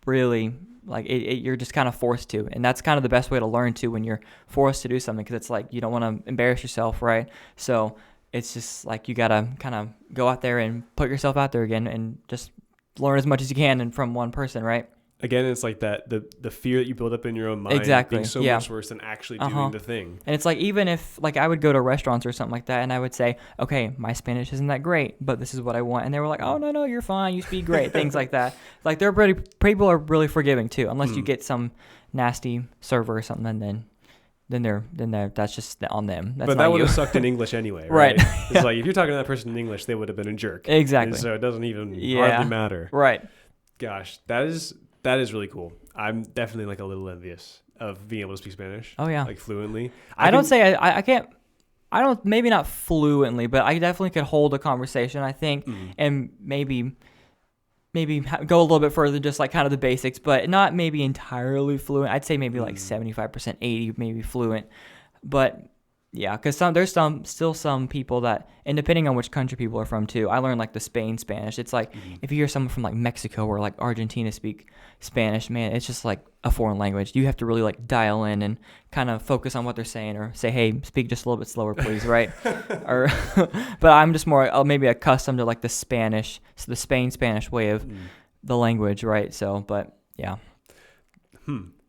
B: really, like, you're just kind of forced to. And that's kind of the best way to learn too, when you're forced to do something, because it's like you don't want to embarrass yourself, right? So it's just like you got to kind of go out there and put yourself out there again and just learn as much as you can and from one person, right?
A: Again, it's like that the fear that you build up in your own mind being so much worse than actually doing the thing.
B: And it's like, even if, like, I would go to restaurants or something like that and I would say, okay, my Spanish isn't that great, but this is what I want. And they were like, oh, no, you're fine. You speak great. Things like that. Like, people are really forgiving too, unless you get some nasty server or something, then they're that's just on them. That's
A: but that would have sucked in English anyway, right? It's like if you're talking to that person in English, they would have been a jerk.
B: Exactly.
A: And so it doesn't even hardly matter.
B: Right.
A: Gosh, that is really cool. I'm definitely like a little envious of being able to speak Spanish.
B: Oh yeah.
A: Like fluently.
B: I don't say I can't I don't, maybe not fluently, but I definitely could hold a conversation, I think, and maybe go a little bit further, just like kind of the basics, but not maybe entirely fluent. I'd say maybe like 75%, 80 maybe fluent. But yeah, because there's still some people that, and depending on which country people are from too, I learned like the Spain Spanish. It's like if you hear someone from like Mexico or like Argentina speak Spanish, man, it's just like a foreign language. You have to really like dial in and kind of focus on what they're saying, or say, hey, speak just a little bit slower, please, right? Or, but I'm just more maybe accustomed to like the Spain Spanish way of the language, right? So, but yeah.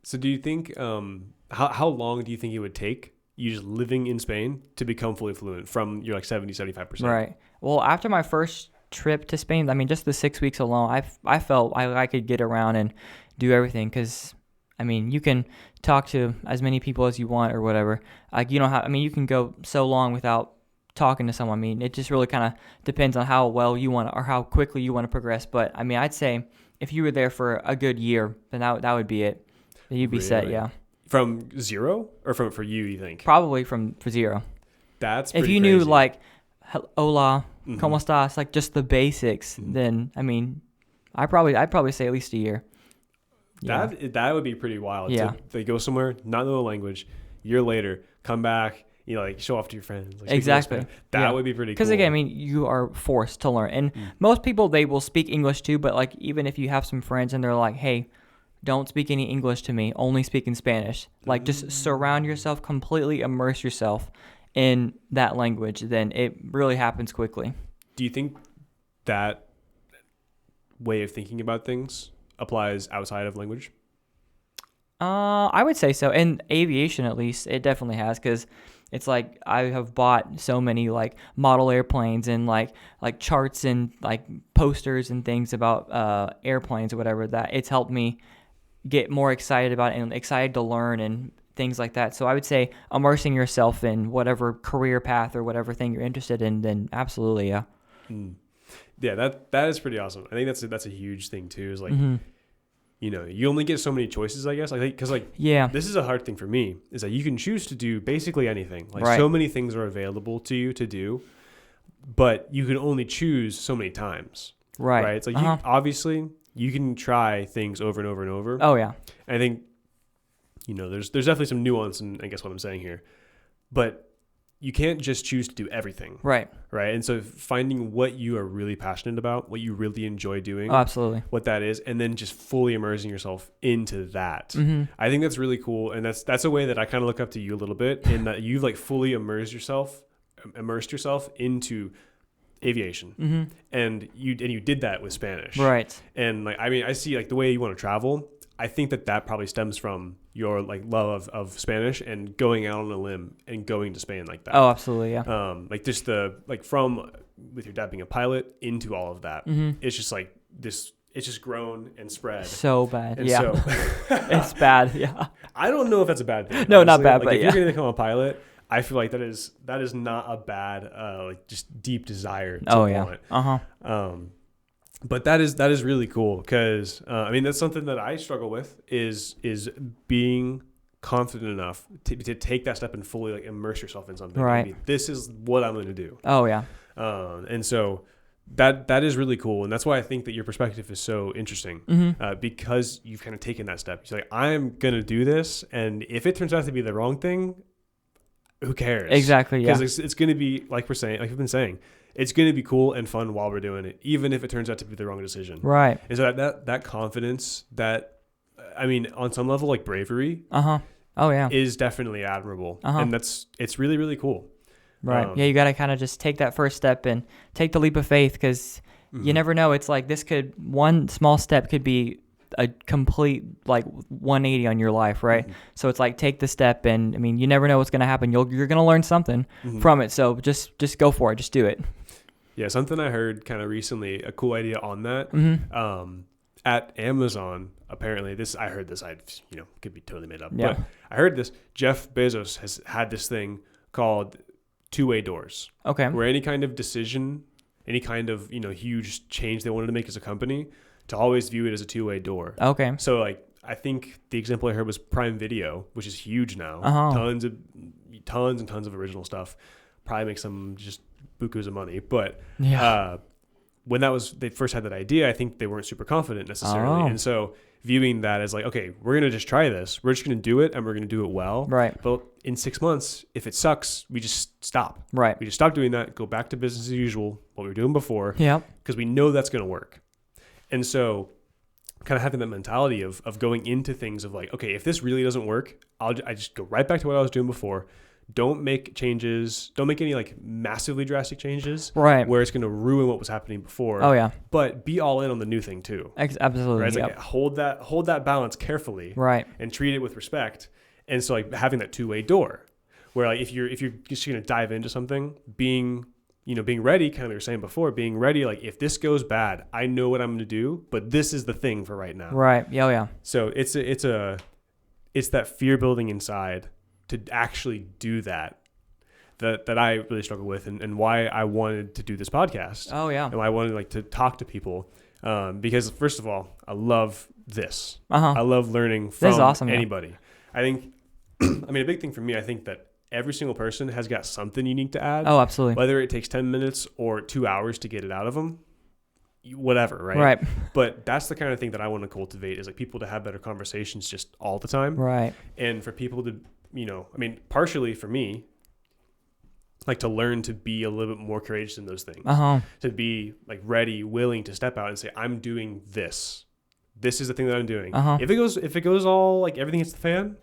A: So do you think how long do you think it would take you just living in Spain to become fully fluent from your like 70-75%?
B: Right. Well, after my first trip to Spain, I mean, just the 6 weeks alone, I felt I could get around and do everything, because I mean, you can talk to as many people as you want or whatever. Like, you don't have, I mean, you can go so long without talking to someone. I mean, it just really kind of depends on how well you want to, or how quickly you want to progress. But I mean, I'd say if you were there for a good year, then that would be it. Then you'd be set, yeah.
A: From zero, or for you think?
B: Probably for zero.
A: That's pretty
B: if you
A: crazy.
B: knew like hola, ¿cómo estás? Like just the basics, then I mean, I'd probably say at least a year.
A: That would be pretty wild.
B: Yeah.
A: They go somewhere, not know the language, year later, come back, you know, like show off to your friends. Like,
B: exactly.
A: That would be pretty cool.
B: Because again, I mean, you are forced to learn, and most people, they will speak English too. But like, even if you have some friends and they're like, hey, don't speak any English to me, only speak in Spanish. Like, just surround yourself, completely immerse yourself in that language, then it really happens quickly.
A: Do you think that way of thinking about things applies outside of language?
B: I would say so. In aviation, at least, it definitely has, because it's like I have bought so many like model airplanes and like charts and like posters and things about airplanes or whatever, that it's helped me get more excited about it and excited to learn and things like that. So I would say immersing yourself in whatever career path or whatever thing you're interested in, then absolutely, yeah.
A: Yeah, that is pretty awesome. I think that's a huge thing too, is like, you know, you only get so many choices, I guess. I think, because like,
B: yeah,
A: this is a hard thing for me, is that you can choose to do basically anything. Like,
B: right.
A: So many things are available to you to do, but you can only choose so many times.
B: Right.
A: It's like, you, obviously, you can try things over and over and over.
B: Oh, yeah.
A: And I think, you know, there's definitely some nuance in, I guess, what I'm saying here. But you can't just choose to do everything.
B: Right.
A: And so finding what you are really passionate about, what you really enjoy doing.
B: Oh, absolutely.
A: What that is, and then just fully immersing yourself into that. I think that's really cool. And that's a way that I kind of look up to you a little bit, in that you've like fully immersed yourself into aviation, and you did that with Spanish,
B: right?
A: And like, I mean, I see like the way you want to travel. I think that probably stems from your like love of Spanish and going out on a limb and going to Spain like that.
B: Oh, absolutely, yeah.
A: Like just from with your dad being a pilot into all of that, it's just like this. It's just grown and spread.
B: So bad,
A: and
B: yeah.
A: So
B: it's bad, yeah.
A: I don't know if that's a bad thing.
B: No,
A: honestly.
B: not bad,
A: like,
B: but
A: if
B: yeah.
A: you're going to become a pilot, I feel like that is not a bad like just deep desire to want. But that is really cool, because I mean, that's something that I struggle with is being confident enough to take that step and fully like immerse yourself in something.
B: Right.
A: Maybe this is what I'm going to do.
B: Oh yeah.
A: And so that is really cool, and that's why I think that your perspective is so interesting, because you've kind of taken that step. You're like, I'm going to do this, and if it turns out to be the wrong thing, who cares?
B: Exactly. Yeah.
A: Because it's going to be like we've been saying, it's going to be cool and fun while we're doing it, even if it turns out to be the wrong decision.
B: Right.
A: And so that confidence, that, I mean, on some level, like bravery,
B: Oh yeah,
A: is definitely admirable, and it's really, really cool.
B: Right. Yeah, you got to kind of just take that first step and take the leap of faith, because you never know. It's like one small step could be a complete like 180 on your life, right? So it's like, take the step, and I mean, you never know what's going to happen. You're going to learn something from it. So just go for it. Just do it.
A: Yeah, something I heard kind of recently, a cool idea on that. At Amazon, apparently, I heard this, could be totally made up, but I heard this. Jeff Bezos has had this thing called two-way doors.
B: Okay.
A: Where any kind of decision, any kind of, huge change they wanted to make as a company, to always view it as a two-way door.
B: Okay.
A: So like, I think the example I heard was Prime Video, which is huge now. Tons and tons of original stuff. probably make some just bukus of money. But
B: Yeah.
A: when they first had that idea, I think they weren't super confident necessarily.
B: Oh.
A: And so viewing that as like, okay, we're going to just try this. We're just going to do it and we're going to do it well.
B: Right.
A: But in 6 months, if it sucks, we just stop.
B: Right.
A: We just stop doing that, go back to business as usual, what we were doing before.
B: Yep.
A: Because we know that's going to work. And so kind of having that mentality of going into things of like, okay, if this really doesn't work, I just go right back to what I was doing before. Don't make changes. Don't make any like massively drastic changes.
B: Right.
A: Where it's going to ruin what was happening before.
B: Oh yeah.
A: But be all in on the new thing too.
B: Absolutely.
A: Right? It's
B: Yep.
A: like hold that balance carefully.
B: Right.
A: And treat it with respect. And so like having that two-way door, where like if you're just going to dive into something, being ready, kind of like you were saying before, being ready, like if this goes bad, I know what I'm going to do, but this is the thing for right now.
B: Right. Yeah. Yeah.
A: So it's that fear building inside to actually do that I really struggle with, and why I wanted to do this podcast.
B: Oh yeah.
A: And why I wanted like to talk to people, because first of all, I love this.
B: Uh-huh.
A: I love learning from
B: This is awesome,
A: anybody. Yeah. I think, I mean, a big thing for me, I think that every single person has got something unique to add.
B: Oh, absolutely.
A: Whether it takes 10 minutes or 2 hours to get it out of them, whatever, right?
B: Right.
A: But that's the kind of thing that I want to cultivate, is like people to have better conversations just all the time.
B: Right.
A: And for people to, I mean, partially for me, like to learn to be a little bit more courageous in those things.
B: Uh-huh.
A: To be like ready, willing to step out and say, I'm doing this. This is the thing that I'm doing.
B: Uh-huh.
A: If it goes all like everything hits the fan,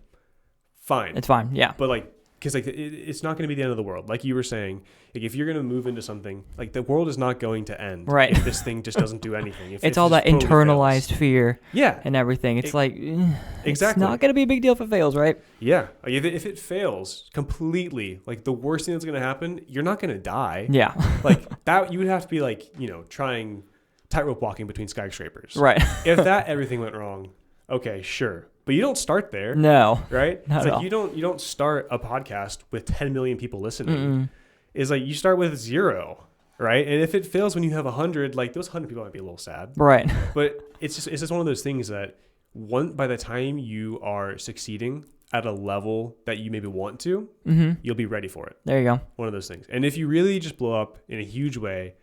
A: fine.
B: It's fine. Yeah.
A: But like, because like it's not going to be the end of the world. Like you were saying, like if you're going to move into something, like the world is not going to end.
B: Right.
A: If this thing just doesn't do anything.
B: It's all that
A: totally
B: internalized
A: fails.
B: fear.
A: Yeah.
B: And everything. It's
A: exactly.
B: It's not going to be a big deal if it fails, right?
A: Yeah. Like if it fails completely, like the worst thing that's going to happen, you're not going to die.
B: Yeah.
A: Like that, you would have to be like, trying tightrope walking between skyscrapers.
B: Right.
A: If everything went wrong, okay, sure. But you don't start there.
B: No.
A: Right?
B: Not
A: It's
B: at
A: like
B: all.
A: you don't start a podcast with 10 million people listening.
B: Mm-mm.
A: It's like you start with 0, right? And if it fails when you have 100, like those 100 people might be a little sad.
B: Right.
A: But it's just one of those things that by the time you are succeeding at a level that you maybe want to,
B: Mm-hmm.
A: you'll be ready for it.
B: There you go.
A: One of those things. And if you really just blow up in a huge way,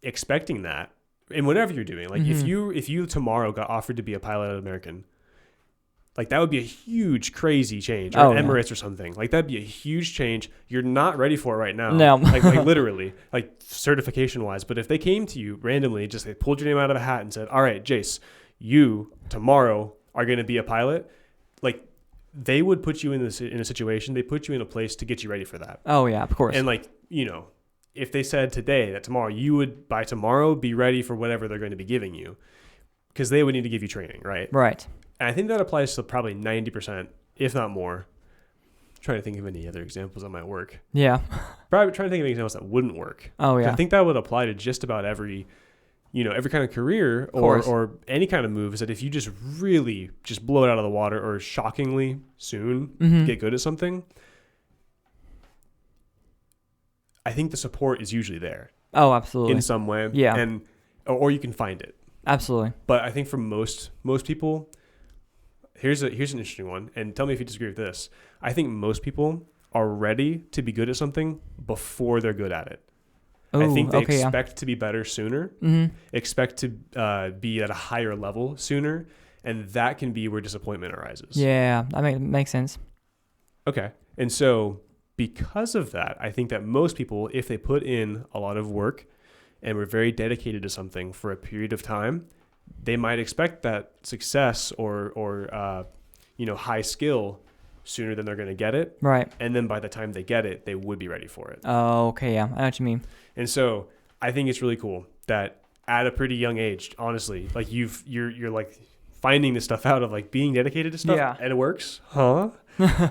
A: expecting that, in whatever you're doing, like
B: Mm-hmm.
A: if you tomorrow got offered to be a pilot at American, like that would be a huge, crazy change, or Emirates or something. Like that'd be a huge change. You're not ready for it right now.
B: No.
A: like literally, like certification wise. But if they came to you randomly, just they pulled your name out of a hat and said, "All right, Jace, you tomorrow are going to be a pilot," like they would put you in a situation. They put you in a place to get you ready for that.
B: Oh yeah, of course.
A: And like if they said today that tomorrow you would by tomorrow be ready for whatever they're going to be giving you, because they would need to give you training, right?
B: Right.
A: And I think that applies to probably 90%, if not more. I'm trying to think of any other examples that might work.
B: Yeah.
A: Probably trying to think of examples that wouldn't work.
B: Oh yeah.
A: I think that would apply to just about every kind of career or any kind of move, is that if you just really just blow it out of the water or shockingly soon get good at something, I think the support is usually there.
B: Oh, absolutely.
A: In some way.
B: Yeah.
A: And or you can find it.
B: Absolutely.
A: But I think for most people, here's an interesting one, and tell me if you disagree with this. I think most people are ready to be good at something before they're good at it.
B: Ooh,
A: I think they
B: okay,
A: expect to be better sooner, expect to be at a higher level sooner, and that can be where disappointment arises.
B: Yeah, makes sense.
A: Okay. And so because of that, I think that most people, if they put in a lot of work and were very dedicated to something for a period of time, they might expect that success or high skill sooner than they're going to get it.
B: Right.
A: And then by the time they get it, they would be ready for it.
B: Oh, okay. Yeah, I know what you mean.
A: And so I think it's really cool that at a pretty young age, honestly, like you're like finding this stuff out of like being dedicated to stuff.
B: Yeah.
A: And it works. Huh?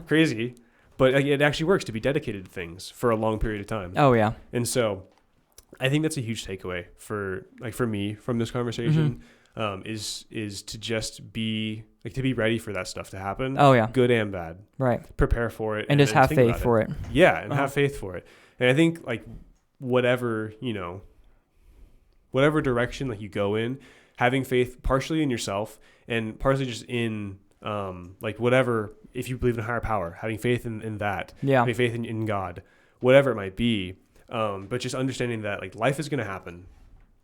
A: Crazy. But like, it actually works to be dedicated to things for a long period of time.
B: Oh yeah.
A: And so I think that's a huge takeaway for me from this conversation, is to just be like, to be ready for that stuff to happen.
B: Oh yeah.
A: Good and bad.
B: Right.
A: Prepare for it.
B: And just have
A: think
B: faith
A: about
B: for it.
A: Yeah. And have faith for it. And I think like whatever direction like you go in, having faith partially in yourself and partially just in like whatever, if you believe in a higher power, having faith in that,
B: Yeah.
A: having faith in God, whatever it might be. But just understanding that like life is going to happen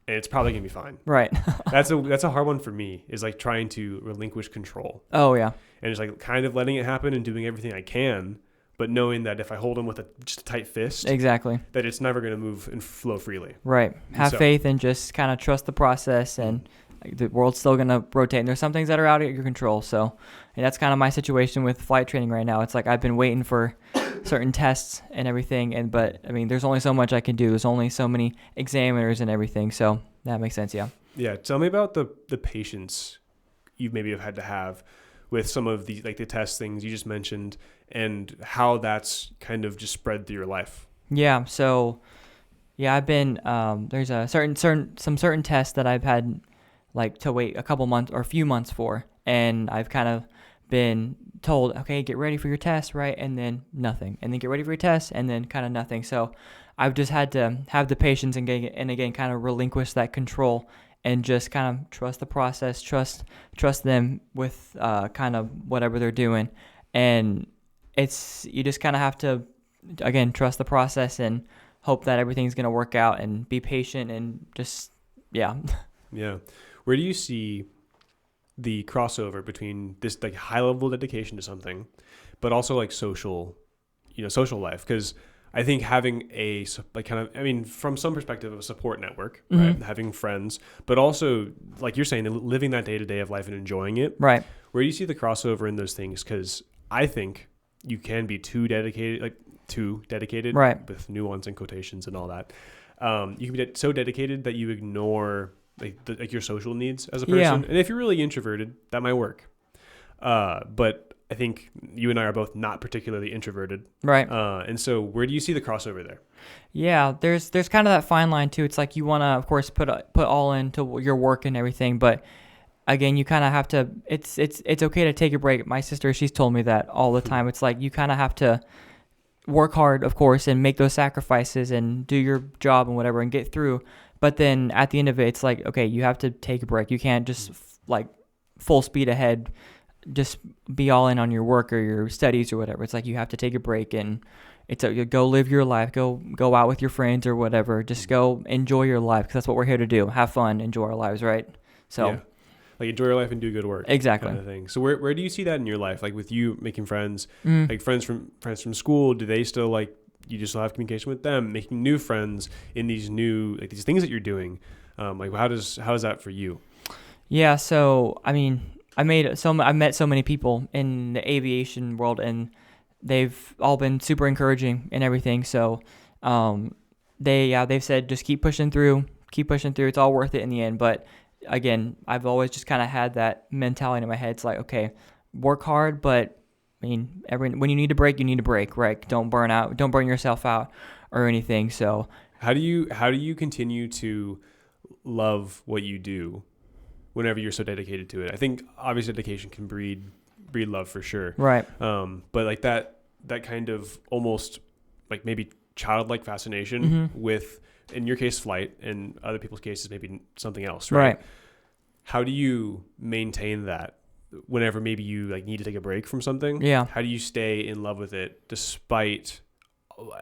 A: and it's probably going to be fine.
B: Right.
A: That's a hard one for me, is like trying to relinquish control.
B: Oh yeah.
A: And just like kind of letting it happen and doing everything I can, but knowing that if I hold them with just a tight fist,
B: exactly,
A: that it's never going to move and flow freely.
B: Right. Have faith and just kind of trust the process, and the world's still going to rotate. And there's some things that are out of your control. So and that's kind of my situation with flight training right now. It's like I've been waiting for certain tests and everything, but I mean, there's only so much I can do. There's only so many examiners and everything. So that makes sense. Yeah.
A: Yeah. Tell me about the patience you maybe have had to have with some of the like the test things you just mentioned, and how that's kind of just spread through your life.
B: Yeah. So yeah, I've been there's a certain tests that I've had like to wait a couple months or a few months for, and I've kind of been told, okay, get ready for your test, right? And then nothing, and then get ready for your test, and then kind of nothing. So I've just had to have the patience and again kind of relinquish that control and just kind of trust the process, trust them with kind of whatever they're doing. And you just kind of have to, again, trust the process and hope that everything's going to work out, and be patient, and just, yeah.
A: Yeah. Where do you see the crossover between this like high level dedication to something, but also like social life? Because I think having a like kind of, I mean, from some perspective, of a support network, right? Having friends, but also like you're saying, living that day to day of life and enjoying it.
B: Right.
A: Where do you see the crossover in those things? Because I think you can be too dedicated,
B: right,
A: with nuance and quotations and all that. You can be so dedicated that you ignore like your social needs as a person.
B: Yeah.
A: And if you're really introverted, that might work. But I think you and I are both not particularly introverted.
B: Right.
A: And so where do you see the crossover there?
B: Yeah, there's kind of that fine line too. It's like you want to, of course, put all into your work and everything, but again, you kind of have to, it's okay to take a break. My sister, she's told me that all the time. It's like you kind of have to work hard, of course, and make those sacrifices and do your job and whatever and get through. But then at the end of it, it's like, okay, you have to take a break. You can't just like full speed ahead, just be all in on your work or your studies or whatever. It's like you have to take a break, and go live your life, go out with your friends or whatever. Just go enjoy your life, because that's what we're here to do. Have fun, enjoy our lives, right? So,
A: yeah. Like enjoy your life and do good work.
B: Exactly.
A: Kind of thing. So where do you see that in your life? Like with you making friends, like friends from school, do they still like, you just have communication with them, making new friends in these new, like these things that you're doing? Like how is that for you?
B: Yeah. So, I mean, I met so many people in the aviation world, and they've all been super encouraging and everything. So, they've said, just keep pushing through. It's all worth it in the end. But again, I've always just kind of had that mentality in my head. It's like, okay, work hard, but I mean, when you need to break, you need to break, right? Don't burn yourself out or anything. So
A: how do you continue to love what you do whenever you're so dedicated to it? I think obviously dedication can breed love for sure.
B: Right.
A: But like that kind of almost like maybe childlike fascination with, in your case, flight, and other people's cases, maybe something else, right? How do you maintain that whenever maybe you like need to take a break from something?
B: Yeah.
A: How do you stay in love with it despite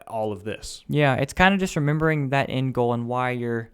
A: all of this?
B: Yeah, it's kind of just remembering that end goal and why you're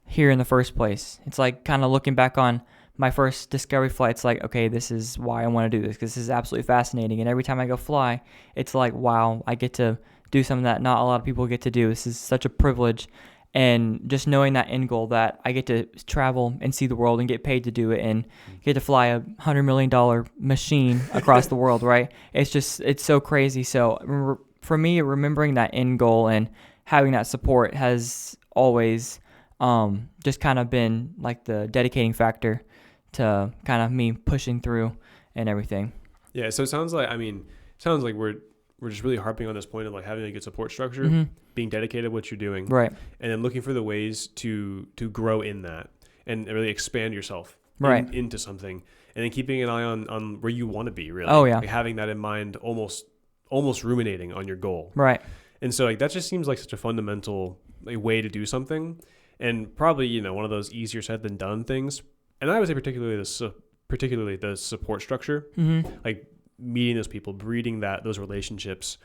B: here in the first place. It's like kind of looking back on my first discovery flight. It's like, okay, this is why I want to do this, because this is absolutely fascinating. And every time I go fly, it's like, wow, I get to do something that not a lot of people get to do. This is such a privilege. And just knowing that end goal, that I get to travel and see the world and get paid to do it, and get to fly a $100 million machine across the world, right? It's so crazy. So for me, remembering that end goal and having that support has always just kind of been like the dedicating factor to kind of me pushing through and everything.
A: Yeah. So it sounds like we're just really harping on this point of like having a good support structure, being dedicated to what you're doing,
B: right?
A: And then looking for the ways to grow in that and really expand yourself into something, and then keeping an eye on where you want to be, really.
B: Oh yeah.
A: Like having that in mind, almost ruminating on your goal.
B: Right.
A: And so like that just seems like such a fundamental way to do something, and probably one of those easier said than done things. And I would say particularly the support structure, like meeting those people, breeding those relationships.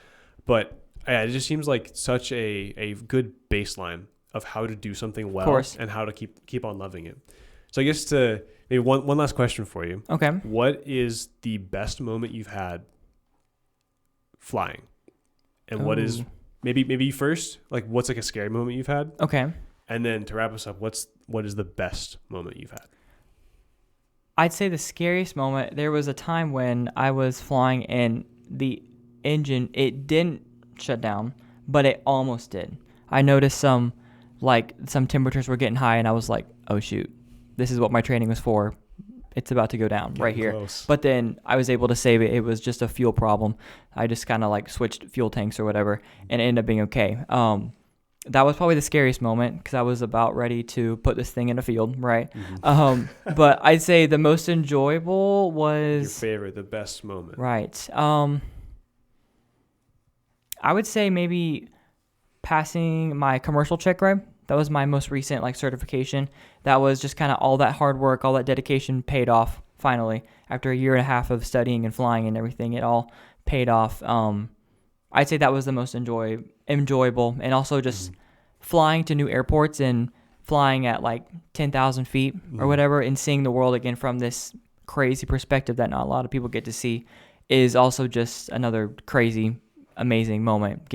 A: But Yeah, it just seems like such a good baseline of how to do something well and how to keep on loving it. So I guess maybe one last question for you.
B: Okay.
A: What is the best moment you've had flying? And what is maybe first, like what's like a scary moment you've had?
B: Okay.
A: And then to wrap us up, what is the best moment you've had?
B: I'd say the scariest moment, there was a time when I was flying and the engine, it didn't shut down, but it almost did. I noticed some temperatures were getting high and I was like, oh shoot, this is what my training was for. It's about to go down right here.
A: Close.
B: But then I was able to save it. It was just a fuel problem. I just kind of like switched fuel tanks or whatever and it ended up being okay. That was probably the scariest moment because I was about ready to put this thing in a field, right? Mm-hmm. But I'd say the most enjoyable was...
A: Your favorite, the best moment.
B: Right. I would say maybe passing my commercial check ride. That was my most recent like certification. That was just kind of all that hard work, all that dedication paid off finally. After a year and a half of studying and flying and everything, it all paid off. I'd say that was the most enjoyable, and also just flying to new airports and flying at like 10,000 feet or whatever and seeing the world again from this crazy perspective that not a lot of people get to see is also just another crazy, amazing moment.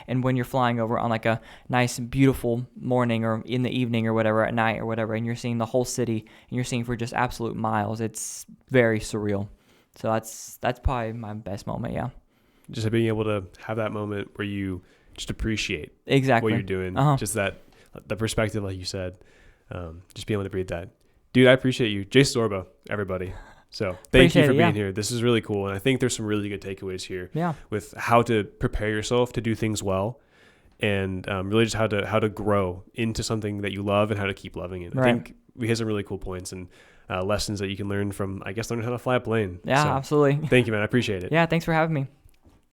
B: And when you're flying over on like a nice, beautiful morning or in the evening or whatever, at night or whatever, and you're seeing the whole city and you're seeing for just absolute miles, it's very surreal. So that's probably my best moment, yeah.
A: Just being able to have that moment where you just appreciate
B: exactly
A: what you're doing. Just the perspective, like you said, just being able to breathe that. Dude, I appreciate you. Jace Zorba, everybody. So thank you for being here. This is really cool. And I think there's some really good takeaways here with how to prepare yourself to do things well and really just how to grow into something that you love and how to keep loving it. Right. I think we had some really cool points and lessons that you can learn from, I guess, learning how to fly a plane.
B: Yeah,
A: so,
B: absolutely.
A: Thank you, man. I appreciate it.
B: Yeah, thanks for having me.